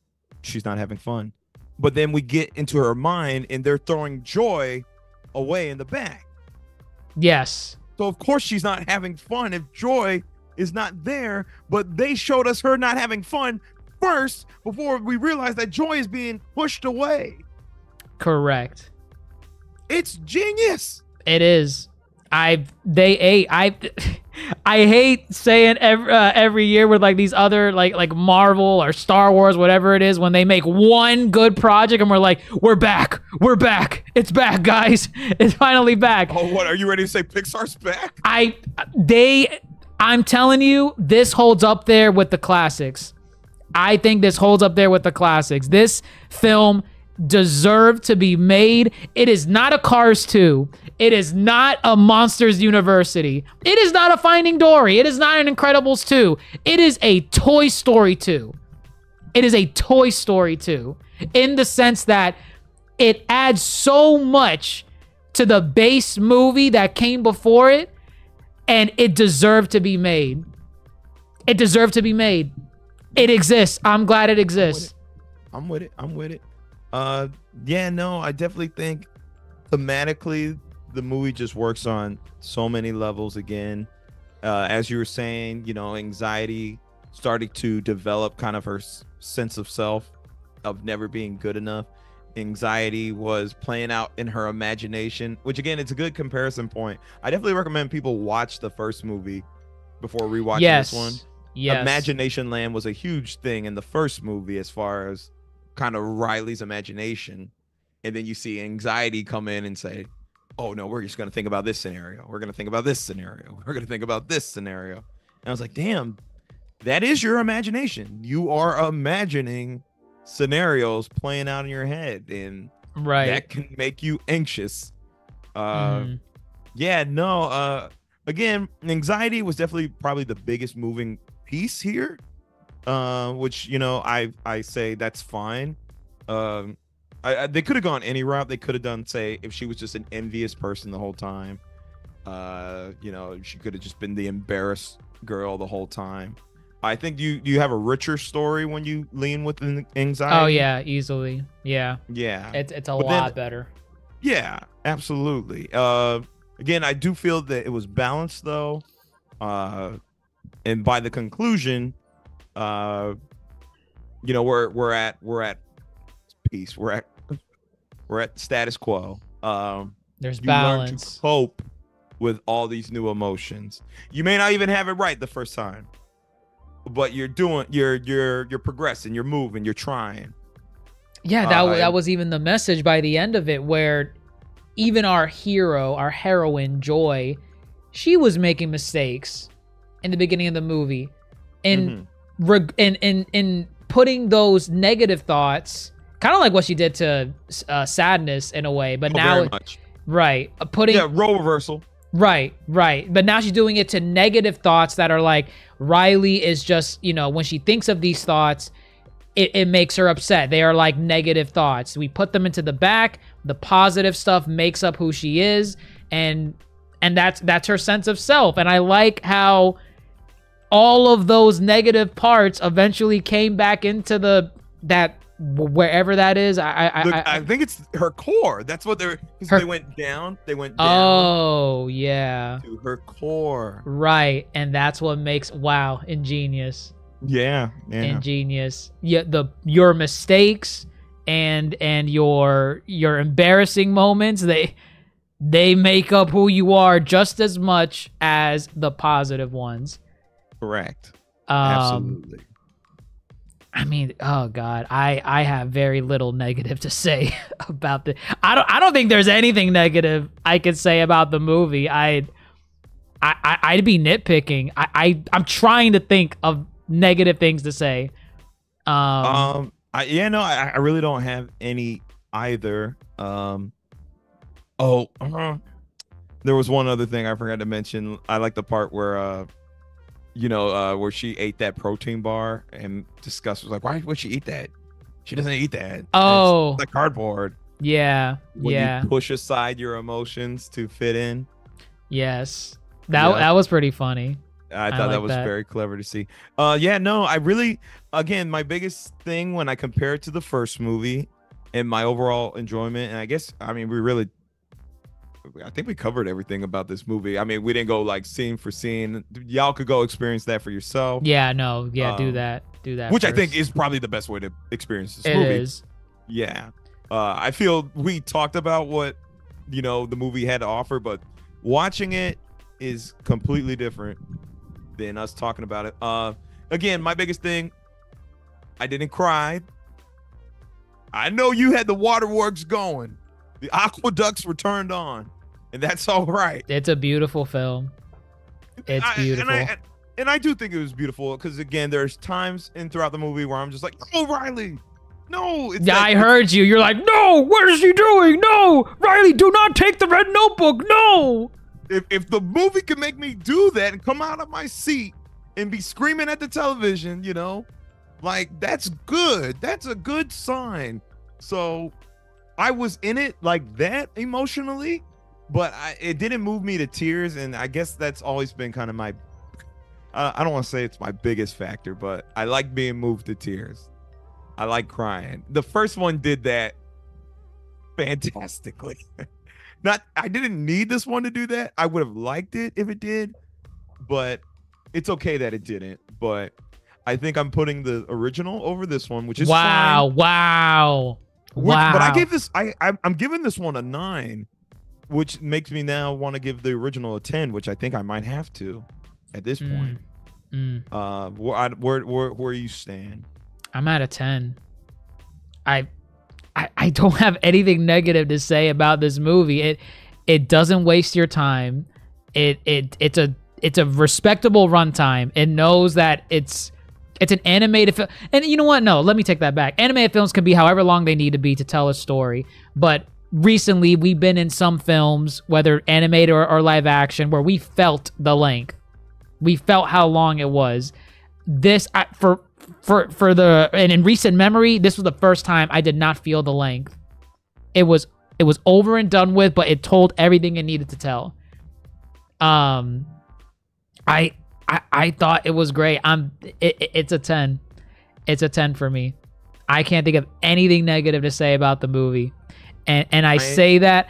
she's not having fun. But then we get into her mind and they're throwing Joy away in the back. Yes. So of course she's not having fun if Joy is not there, but they showed us her not having fun first before we realized that Joy is being pushed away. Correct. It's genius. It is. I hate saying every year with like these other like Marvel or Star Wars, whatever it is, when they make one good project and we're like, we're back, it's back, guys, it's finally back. Oh, what are you ready to say? Pixar's back? I'm telling you, this holds up there with the classics. I think this holds up there with the classics. This film deserved to be made. It is not a Cars 2. It is not a Monsters University. It is not a Finding Dory. It is not an Incredibles 2. It is a Toy Story 2. It is a Toy Story 2 in the sense that it adds so much to the base movie that came before it, and it deserved to be made. It deserved to be made. It exists. I'm glad it exists. I'm with it. Yeah, no, I definitely think thematically the movie just works on so many levels again. As you were saying, you know, anxiety started to develop kind of her sense of self, of never being good enough. Anxiety was playing out in her imagination, which again, it's a good comparison point. I definitely recommend people watch the first movie before rewatching this one. Yes. Imagination Land was a huge thing in the first movie as far as kind of Riley's imagination, and then you see anxiety come in and say, oh no, we're just going to think about this scenario, we're going to think about this scenario, we're going to think about this scenario. And I was like, damn, that is your imagination. You are imagining scenarios playing out in your head, and that can make you anxious. Yeah, no, again, anxiety was definitely probably the biggest moving piece here, which, you know, I say that's fine. They could have gone any route. They could have done, say, if she was just an envious person the whole time, you know, she could have just been the embarrassed girl the whole time. I think you have a richer story when you lean with anxiety. Oh yeah, easily. Yeah. It's a lot better. Yeah, absolutely. Again, I do feel that it was balanced though, and by the conclusion, you know, we're at peace. We're at status quo. There's balance. Learn to cope with all these new emotions. You may not even have it right the first time, but you're progressing, you're moving, you're trying. Yeah, that was even the message by the end of it, where even our heroine, Joy, she was making mistakes in the beginning of the movie, and in putting those negative thoughts, kind of like what she did to Sadness in a way, but now putting role reversal. Right. But now she's doing it to negative thoughts that are like, Riley is just, you know, when she thinks of these thoughts, it makes her upset. They are like negative thoughts. We put them into the back. The positive stuff makes up who she is, and that's her sense of self. And I like how all of those negative parts eventually came back into that wherever that is. I think it's her core. That's what they went down. They went down. Oh yeah, to her core. Right, and that's what makes ingenious. Yeah. Ingenious. Yeah, your mistakes and your embarrassing moments, they make up who you are just as much as the positive ones. Correct. Absolutely. I mean, oh God, I have very little negative to say about the. I don't think there's anything negative I could say about the movie. I'd be nitpicking. I'm trying to think of negative things to say. I really don't have any either. There was one other thing I forgot to mention. I like the part where where she ate that protein bar and Disgust was like, why would she eat that? She doesn't eat that. Oh, it's like cardboard. Yeah. When you push aside your emotions to fit in. Yes. That was pretty funny. I thought that was very clever to see. I really, again, my biggest thing when I compare it to the first movie and my overall enjoyment, and I think we covered everything about this movie. I mean, we didn't go like scene for scene. Y'all could go experience that for yourself. Yeah, no. Yeah, do that. Which first. I think is probably the best way to experience this movie. It is. Yeah. I feel we talked about what, the movie had to offer, but watching it is completely different than us talking about it. Again, my biggest thing, I didn't cry. I know you had the waterworks going. The aqueducts were turned on, and that's all right. It's a beautiful film. It's beautiful. And I do think it was beautiful because, again, there's times throughout the movie where I'm just like, no, Riley, no. I heard you. You're like, no, what is he doing? No, Riley, do not take the red notebook. No. If the movie can make me do that and come out of my seat and be screaming at the television, like, that's good. That's a good sign. So I was in it like that emotionally, but it didn't move me to tears. And I guess that's always been kind of my, I don't want to say it's my biggest factor, but I like being moved to tears. I like crying. The first one did that fantastically. I didn't need this one to do that. I would have liked it if it did, but it's okay that it didn't. But I think I'm putting the original over this one, which is fine. Wow. But I gave this, I'm giving this one a 9, which makes me now want to give the original a 10, which I think I might have to at this point. Where you stand? I'm at a 10. I don't have anything negative to say about this movie. It doesn't waste your time. It's a respectable runtime. It knows that it's an animated film. And you know what? No, let me take that back. Animated films can be however long they need to be to tell a story. But recently, we've been in some films, whether animated or live action, where we felt the length. We felt how long it was. This, and in recent memory, this was the first time I did not feel the length. It was over and done with, but it told everything it needed to tell. I thought it was great. It's a 10. It's a 10 for me. I can't think of anything negative to say about the movie. And I say that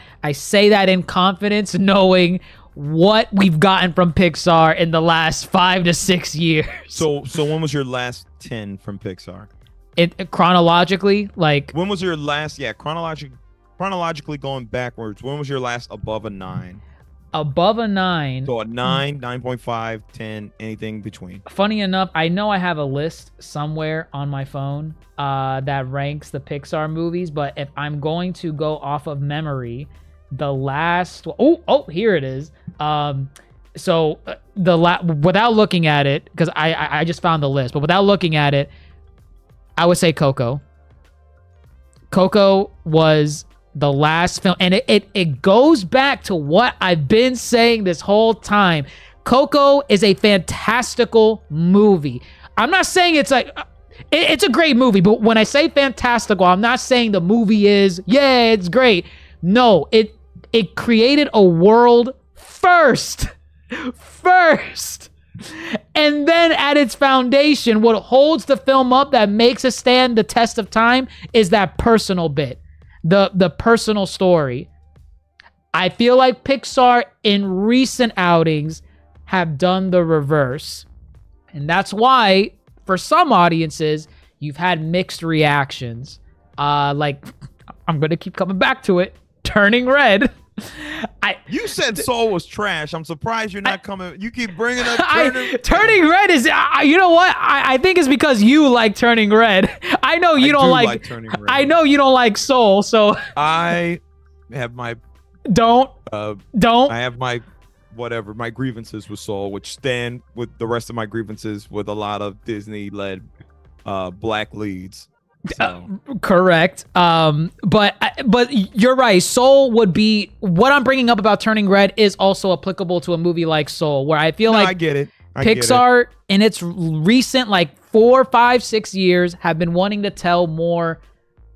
in confidence, knowing what we've gotten from Pixar in the last 5 to 6 years. So when was your last 10 from Pixar? Chronologically, like, when was your last? Yeah, chronologically going backwards. When was your last above a 9? Above a 9. So a 9, 9.5, 10, anything between. Funny enough, I know I have a list somewhere on my phone that ranks the Pixar movies, but if I'm going to go off of memory, the last... Oh, here it is. Without looking at it, because I just found the list, but without looking at it, I would say Coco. Coco was the last film, and it goes back to what I've been saying this whole time. Coco is a fantastical movie. I'm not saying it's like it's a great movie, but when I say fantastical, I'm not saying the movie is it's great. No, it created a world first, and then at its foundation, what holds the film up that makes it stand the test of time is that personal bit. The personal story. I feel like Pixar in recent outings have done the reverse. And that's why, for some audiences, you've had mixed reactions. Like, I'm going to keep coming back to it. Turning Red. You said Soul was trash. I'm surprised you're not coming. You keep bringing up Turning Red is. You know what? I think it's because you like Turning Red. I know you don't like Turning Red. I know you don't like Soul. So I have my don't. I have my whatever my grievances with Soul, which stand with the rest of my grievances with a lot of Disney-led black leads. So. Correct. But you're right. Soul would be what I'm bringing up about Turning Red is also applicable to a movie like Soul, where I feel like I get it. Pixar in its recent 4, 5, 6 years have been wanting to tell more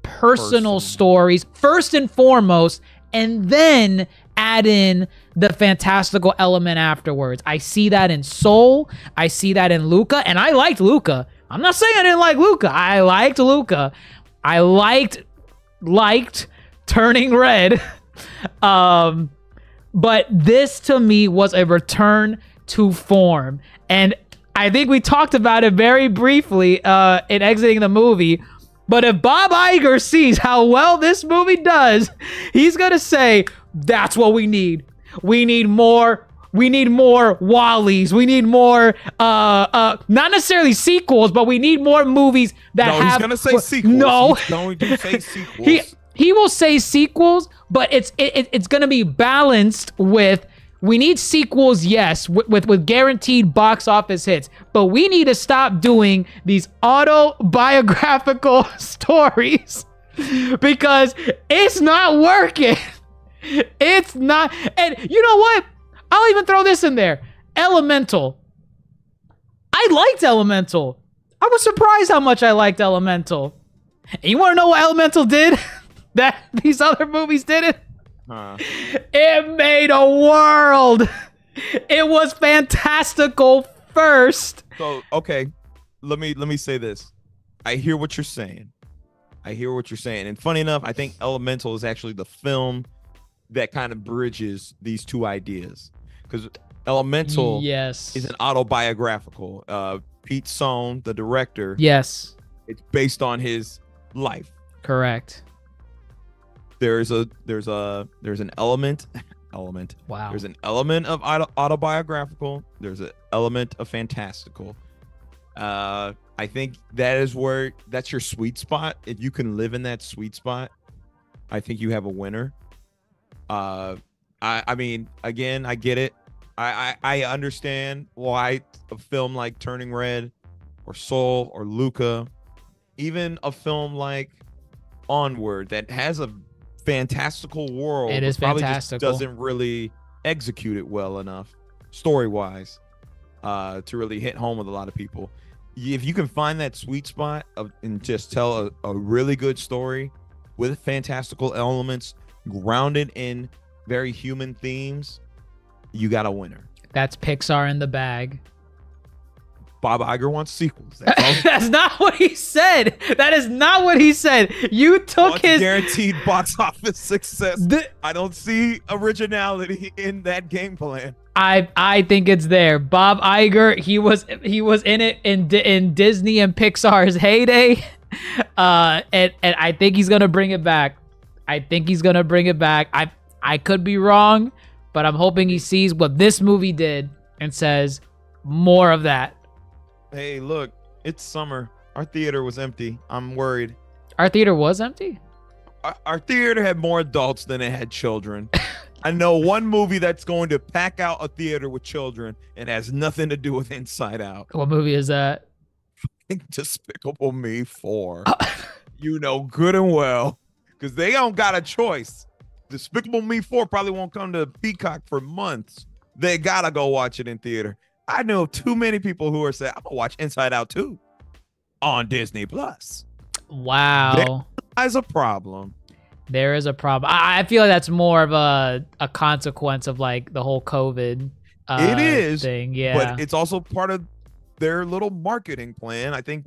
personal stories first and foremost, and then add in the fantastical element afterwards. I see that in Soul. I see that in Luca, and I liked Luca. I'm not saying I didn't like Luca. I liked Luca. I liked Turning Red. But this to me was a return to form. And I think we talked about it very briefly in exiting the movie. But if Bob Iger sees how well this movie does, he's going to say, that's what we need. We need more Wallies. We need more, not necessarily sequels, but we need more movies that have. No, he's gonna say sequels. No, he's going to say sequels. He will say sequels, but it's gonna be balanced with. We need sequels, yes, with guaranteed box office hits, but we need to stop doing these autobiographical stories because it's not working. It's not, and you know what? I'll even throw this in there. Elemental. I liked Elemental. I was surprised how much I liked Elemental. And you want to know what Elemental did that these other movies didn't? It made a world. It was fantastical first. So, okay, let me say this. I hear what you're saying. And funny enough, I think Elemental is actually the film that kind of bridges these two ideas, because Elemental is an autobiographical. Pete Sohn, the director, it's based on his life. Correct. There's an element. Wow. There's an element of autobiographical. There's an element of fantastical. I think that's your sweet spot. If you can live in that sweet spot, I think you have a winner. I mean, again, I get it. I understand why a film like Turning Red or Soul or Luca, even a film like Onward that has a fantastical world, it is probably fantastical, just doesn't really execute it well enough story-wise to really hit home with a lot of people. If you can find that sweet spot and just tell a really good story with fantastical elements grounded in very human themes, you got a winner. That's Pixar in the bag. Bob Iger wants sequels. That's not what he said. That is not what he said. You took his guaranteed box office success. I don't see originality in that game plan. I think it's there. Bob Iger, he was in it in Disney and Pixar's heyday, and I think he's gonna bring it back. I could be wrong, but I'm hoping he sees what this movie did and says more of that. Hey, look, it's summer. Our theater was empty. I'm worried. Our theater was empty? Our theater had more adults than it had children. I know one movie that's going to pack out a theater with children and has nothing to do with Inside Out. What movie is that? Despicable Me 4. You know good and well, because they don't got a choice. Despicable Me 4 probably won't come to Peacock for months. They gotta go watch it in theater. I know too many people who are saying, I'm gonna watch Inside Out 2 on Disney Plus. Wow. There's a problem. There is a problem. I feel like that's more of a consequence of like the whole COVID it is thing. Yeah. But it's also part of their little marketing plan. I think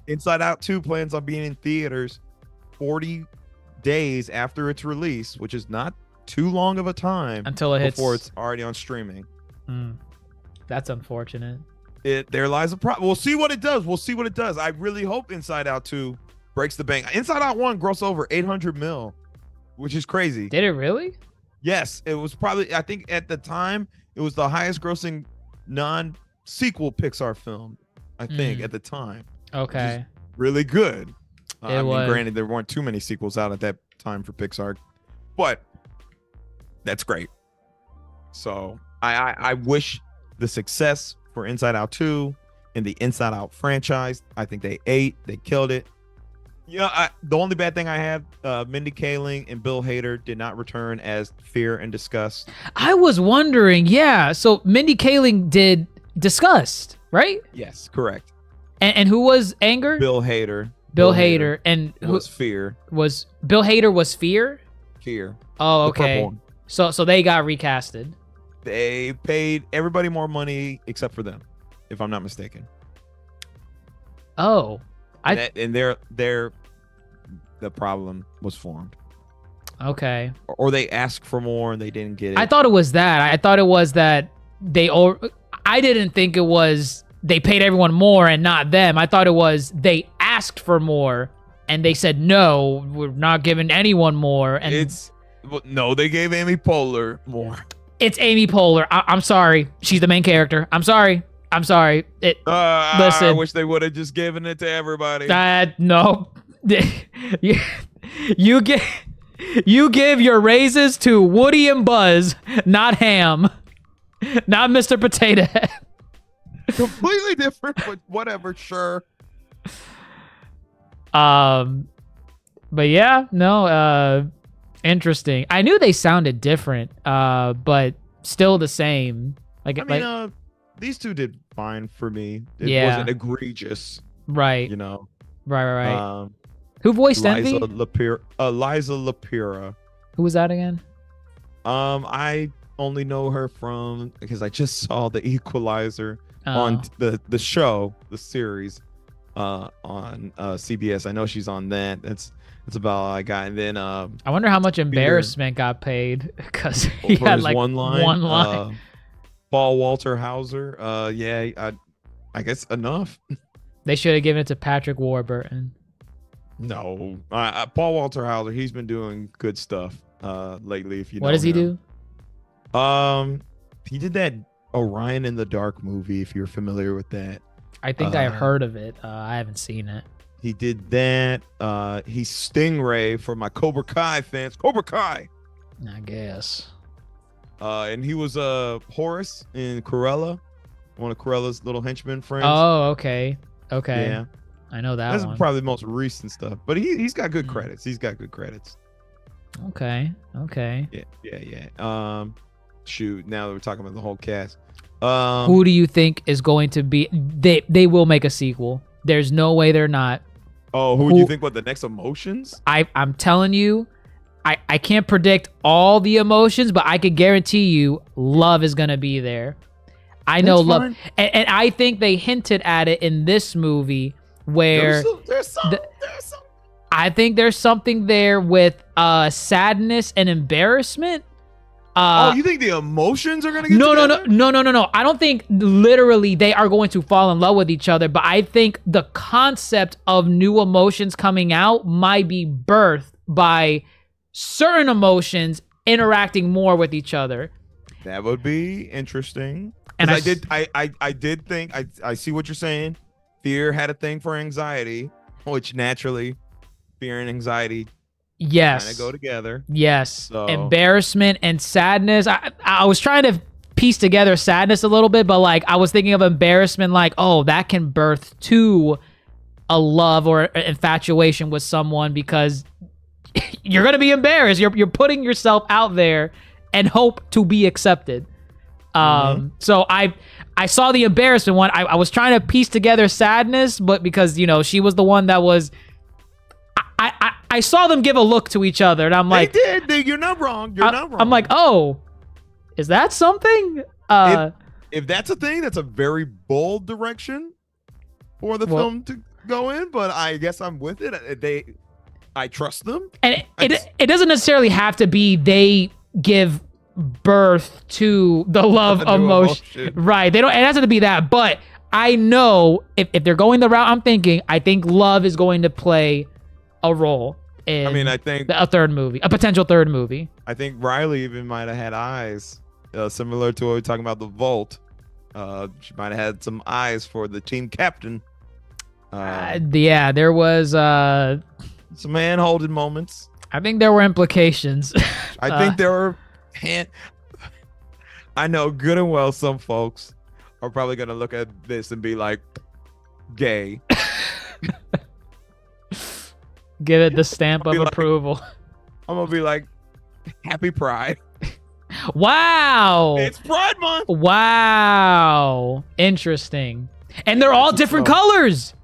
Inside Out 2 plans on being in theaters 40 days after its release, which is not too long of a time until it hits before it's already on streaming. That's unfortunate. There lies a problem. We'll see what it does. I really hope Inside Out 2 breaks the bank. Inside Out 1 grossed over 800 mil, which is crazy. Did it really? Yes, it was probably, I think at the time, it was the highest grossing non-sequel Pixar film, I think, at the time. Okay. Really good. I mean, was. granted, there weren't too many sequels out at that time for Pixar, but that's great. So I wish the success for Inside Out 2 and the Inside Out franchise. I think they killed it. Yeah, the only bad thing I have, Mindy Kaling and Bill Hader did not return as Fear and Disgust. I was wondering, yeah. So Mindy Kaling did Disgust, right? Yes, correct. And who was Anger? Bill Hader. Bill Hader. And who was Fear? Was Bill Hader was Fear? Fear. Oh, okay. So they got recasted. They paid everybody more money except for them, if I'm not mistaken. Oh. And the problem was formed. Okay. Or they asked for more and they didn't get it. I thought it was that. I thought it was that I didn't think it was they paid everyone more and not them. I thought it was they asked for more and they said, no, we're not giving anyone more. And no, they gave Amy Poehler more. It's Amy Poehler. I'm sorry. She's the main character. I'm sorry. Listen. I wish they would have just given it to everybody. No. You give your raises to Woody and Buzz, not Ham, not Mr. Potato Head. Completely different, but whatever, sure. But yeah, no, interesting. I knew they sounded different, but still the same. These two did fine for me. It wasn't egregious. Right. You know. Right. Who voiced Envy? Liza Lapira. Who was that again? I only know her because I just saw The Equalizer on the show, the series, on CBS. I know she's on that. That's about all I got. And then I wonder how much embarrassment got paid because he had like one line. Paul Walter Hauser. I guess enough. They should have given it to Patrick Warburton. No, Paul Walter Hauser. He's been doing good stuff lately. If you know what does he him. do? He did that Orion in the Dark movie. If you're familiar with that, I think I've heard of it. I haven't seen it. He did that. He's Stingray for my Cobra Kai fans. Cobra Kai. I guess. And he was Horace in Cruella, one of Cruella's little henchman friends. Oh, okay. Yeah, I know that That's one. probably the most recent stuff, but he's got good credits. Okay. Yeah. Shoot, now that we're talking about the whole cast. Who do you think is going to be? They will make a sequel. There's no way they're not. Oh, who do you think? What, the next Emotions? I'm telling you. I can't predict all the emotions, but I could guarantee you Love is going to be there. I know Love. And I think they hinted at it in this movie where there's some. I think there's something there with sadness and embarrassment. You think the emotions are going to get together? No. I don't think literally they are going to fall in love with each other, but I think the concept of new emotions coming out might be birthed by certain emotions interacting more with each other. That would be interesting. And I did think I see what you're saying. Fear had a thing for anxiety, which naturally fear and anxiety kind of go together. Yes. So. Embarrassment and sadness. I was trying to piece together sadness a little bit, but like I was thinking of embarrassment like, oh, that can birth to a love or infatuation with someone because you're going to be embarrassed. You're putting yourself out there and hope to be accepted. So I saw the embarrassment one. I was trying to piece together sadness, but because, she was the one that was, I saw them give a look to each other and I'm like, they did. You're not wrong. You're not wrong. I'm like, oh, is that something? If that's a thing, that's a very bold direction for the film to go in, but I guess I'm with it. I trust them. And it doesn't necessarily have to be they give birth to the love emotion. Right. It has to be that. But I know if they're going the route I'm thinking, I think love is going to play a role. in I mean, I think a potential third movie. I think Riley even might have had eyes, similar to what we were talking about the Vault. She might have had some eyes for the team captain. Yeah, there was some hand-holding moments. I think there were implications. I think there were I know good and well some folks are probably going to look at this and be like, gay. Give it the stamp of approval. I'm going to be like, happy Pride. Wow. It's Pride Month. Wow. Interesting. And they're all different colors.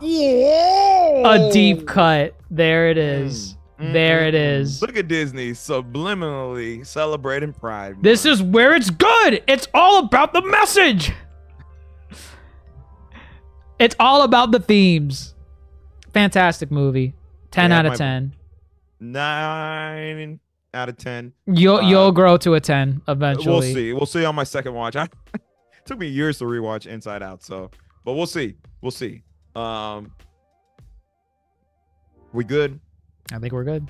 Whoa. A deep cut. There it is. There it is. Look at Disney subliminally celebrating Pride Month. This is where it's good. It's all about the message. It's all about the themes. Fantastic movie. 10 out of 10. 9 out of 10. You'll grow to a 10 eventually. We'll see. We'll see on my second watch. It took me years to rewatch Inside Out, but we'll see. We'll see. We good? I think we're good.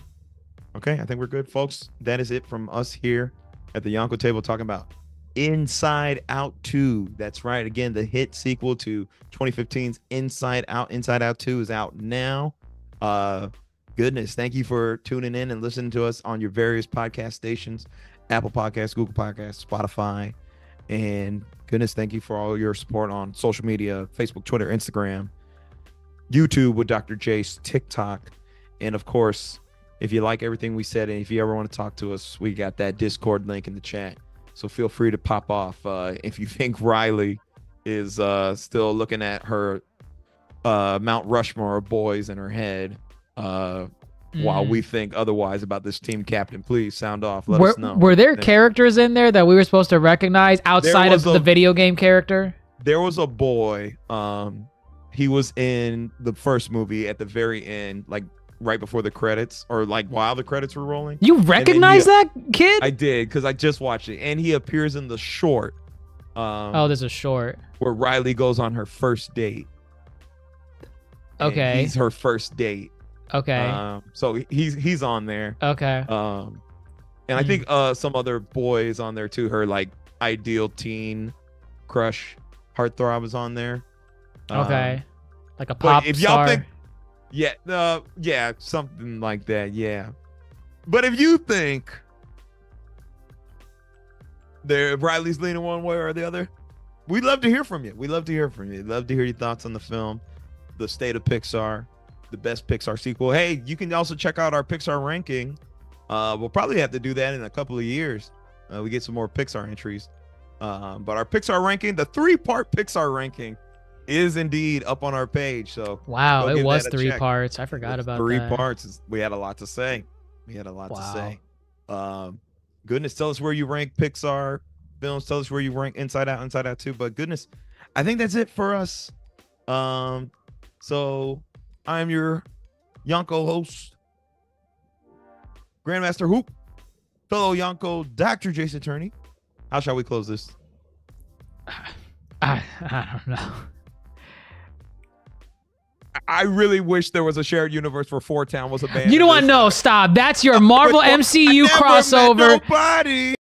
Okay, I think we're good, folks. That is it from us here at the Yonko table talking about Inside Out 2. That's right. Again, the hit sequel to 2015's Inside Out. Inside Out 2 is out now. Goodness, thank you for tuning in and listening to us on your various podcast stations, Apple Podcasts, Google Podcasts, Spotify. And goodness, thank you for all your support on social media, Facebook, Twitter, Instagram, YouTube with Dr. Jace, TikTok. And of course, if you like everything we said and if you ever want to talk to us, we got that Discord link in the chat. So feel free to pop off if you think Riley is still looking at her Mount Rushmore of boys in her head while we think otherwise about this team captain. Please sound off. Let us know. Were there characters in there that we were supposed to recognize outside of the video game character? There was a boy. He was in the first movie at the very end, like right before the credits or like while the credits were rolling. You recognize that kid? I did, because I just watched it. And he appears in the short. Oh, there's a short. Where Riley goes on her first date. Okay. He's her first date. Okay. So he's on there. Okay. And I think some other boys on there too. Her like ideal teen crush heartthrob is on there. Okay. Like a pop if star. y'all think, yeah, something like that, yeah. But if you think Riley's leaning one way or the other, we'd love to hear from you. We'd love to hear from you. Love to hear your thoughts on the film, the state of Pixar, the best Pixar sequel. Hey, you can also check out our Pixar ranking. We'll probably have to do that in a couple of years. We get some more Pixar entries. But our Pixar ranking, the 3-part Pixar ranking, is indeed up on our page. So wow, it was 3 parts. I forgot about that. 3 parts. We had a lot to say. To say. Goodness, tell us where you rank Pixar films. Tell us where you rank Inside Out 2. But goodness, I think that's it for us. So I'm your Yonko host, Grandmaster Hoop, fellow Yonko, Dr. DrJaceAttorney. How shall we close this? I don't know. I really wish there was a shared universe where Four Town was a band. You know what? No, stop. That's your Marvel MCU crossover. Nobody.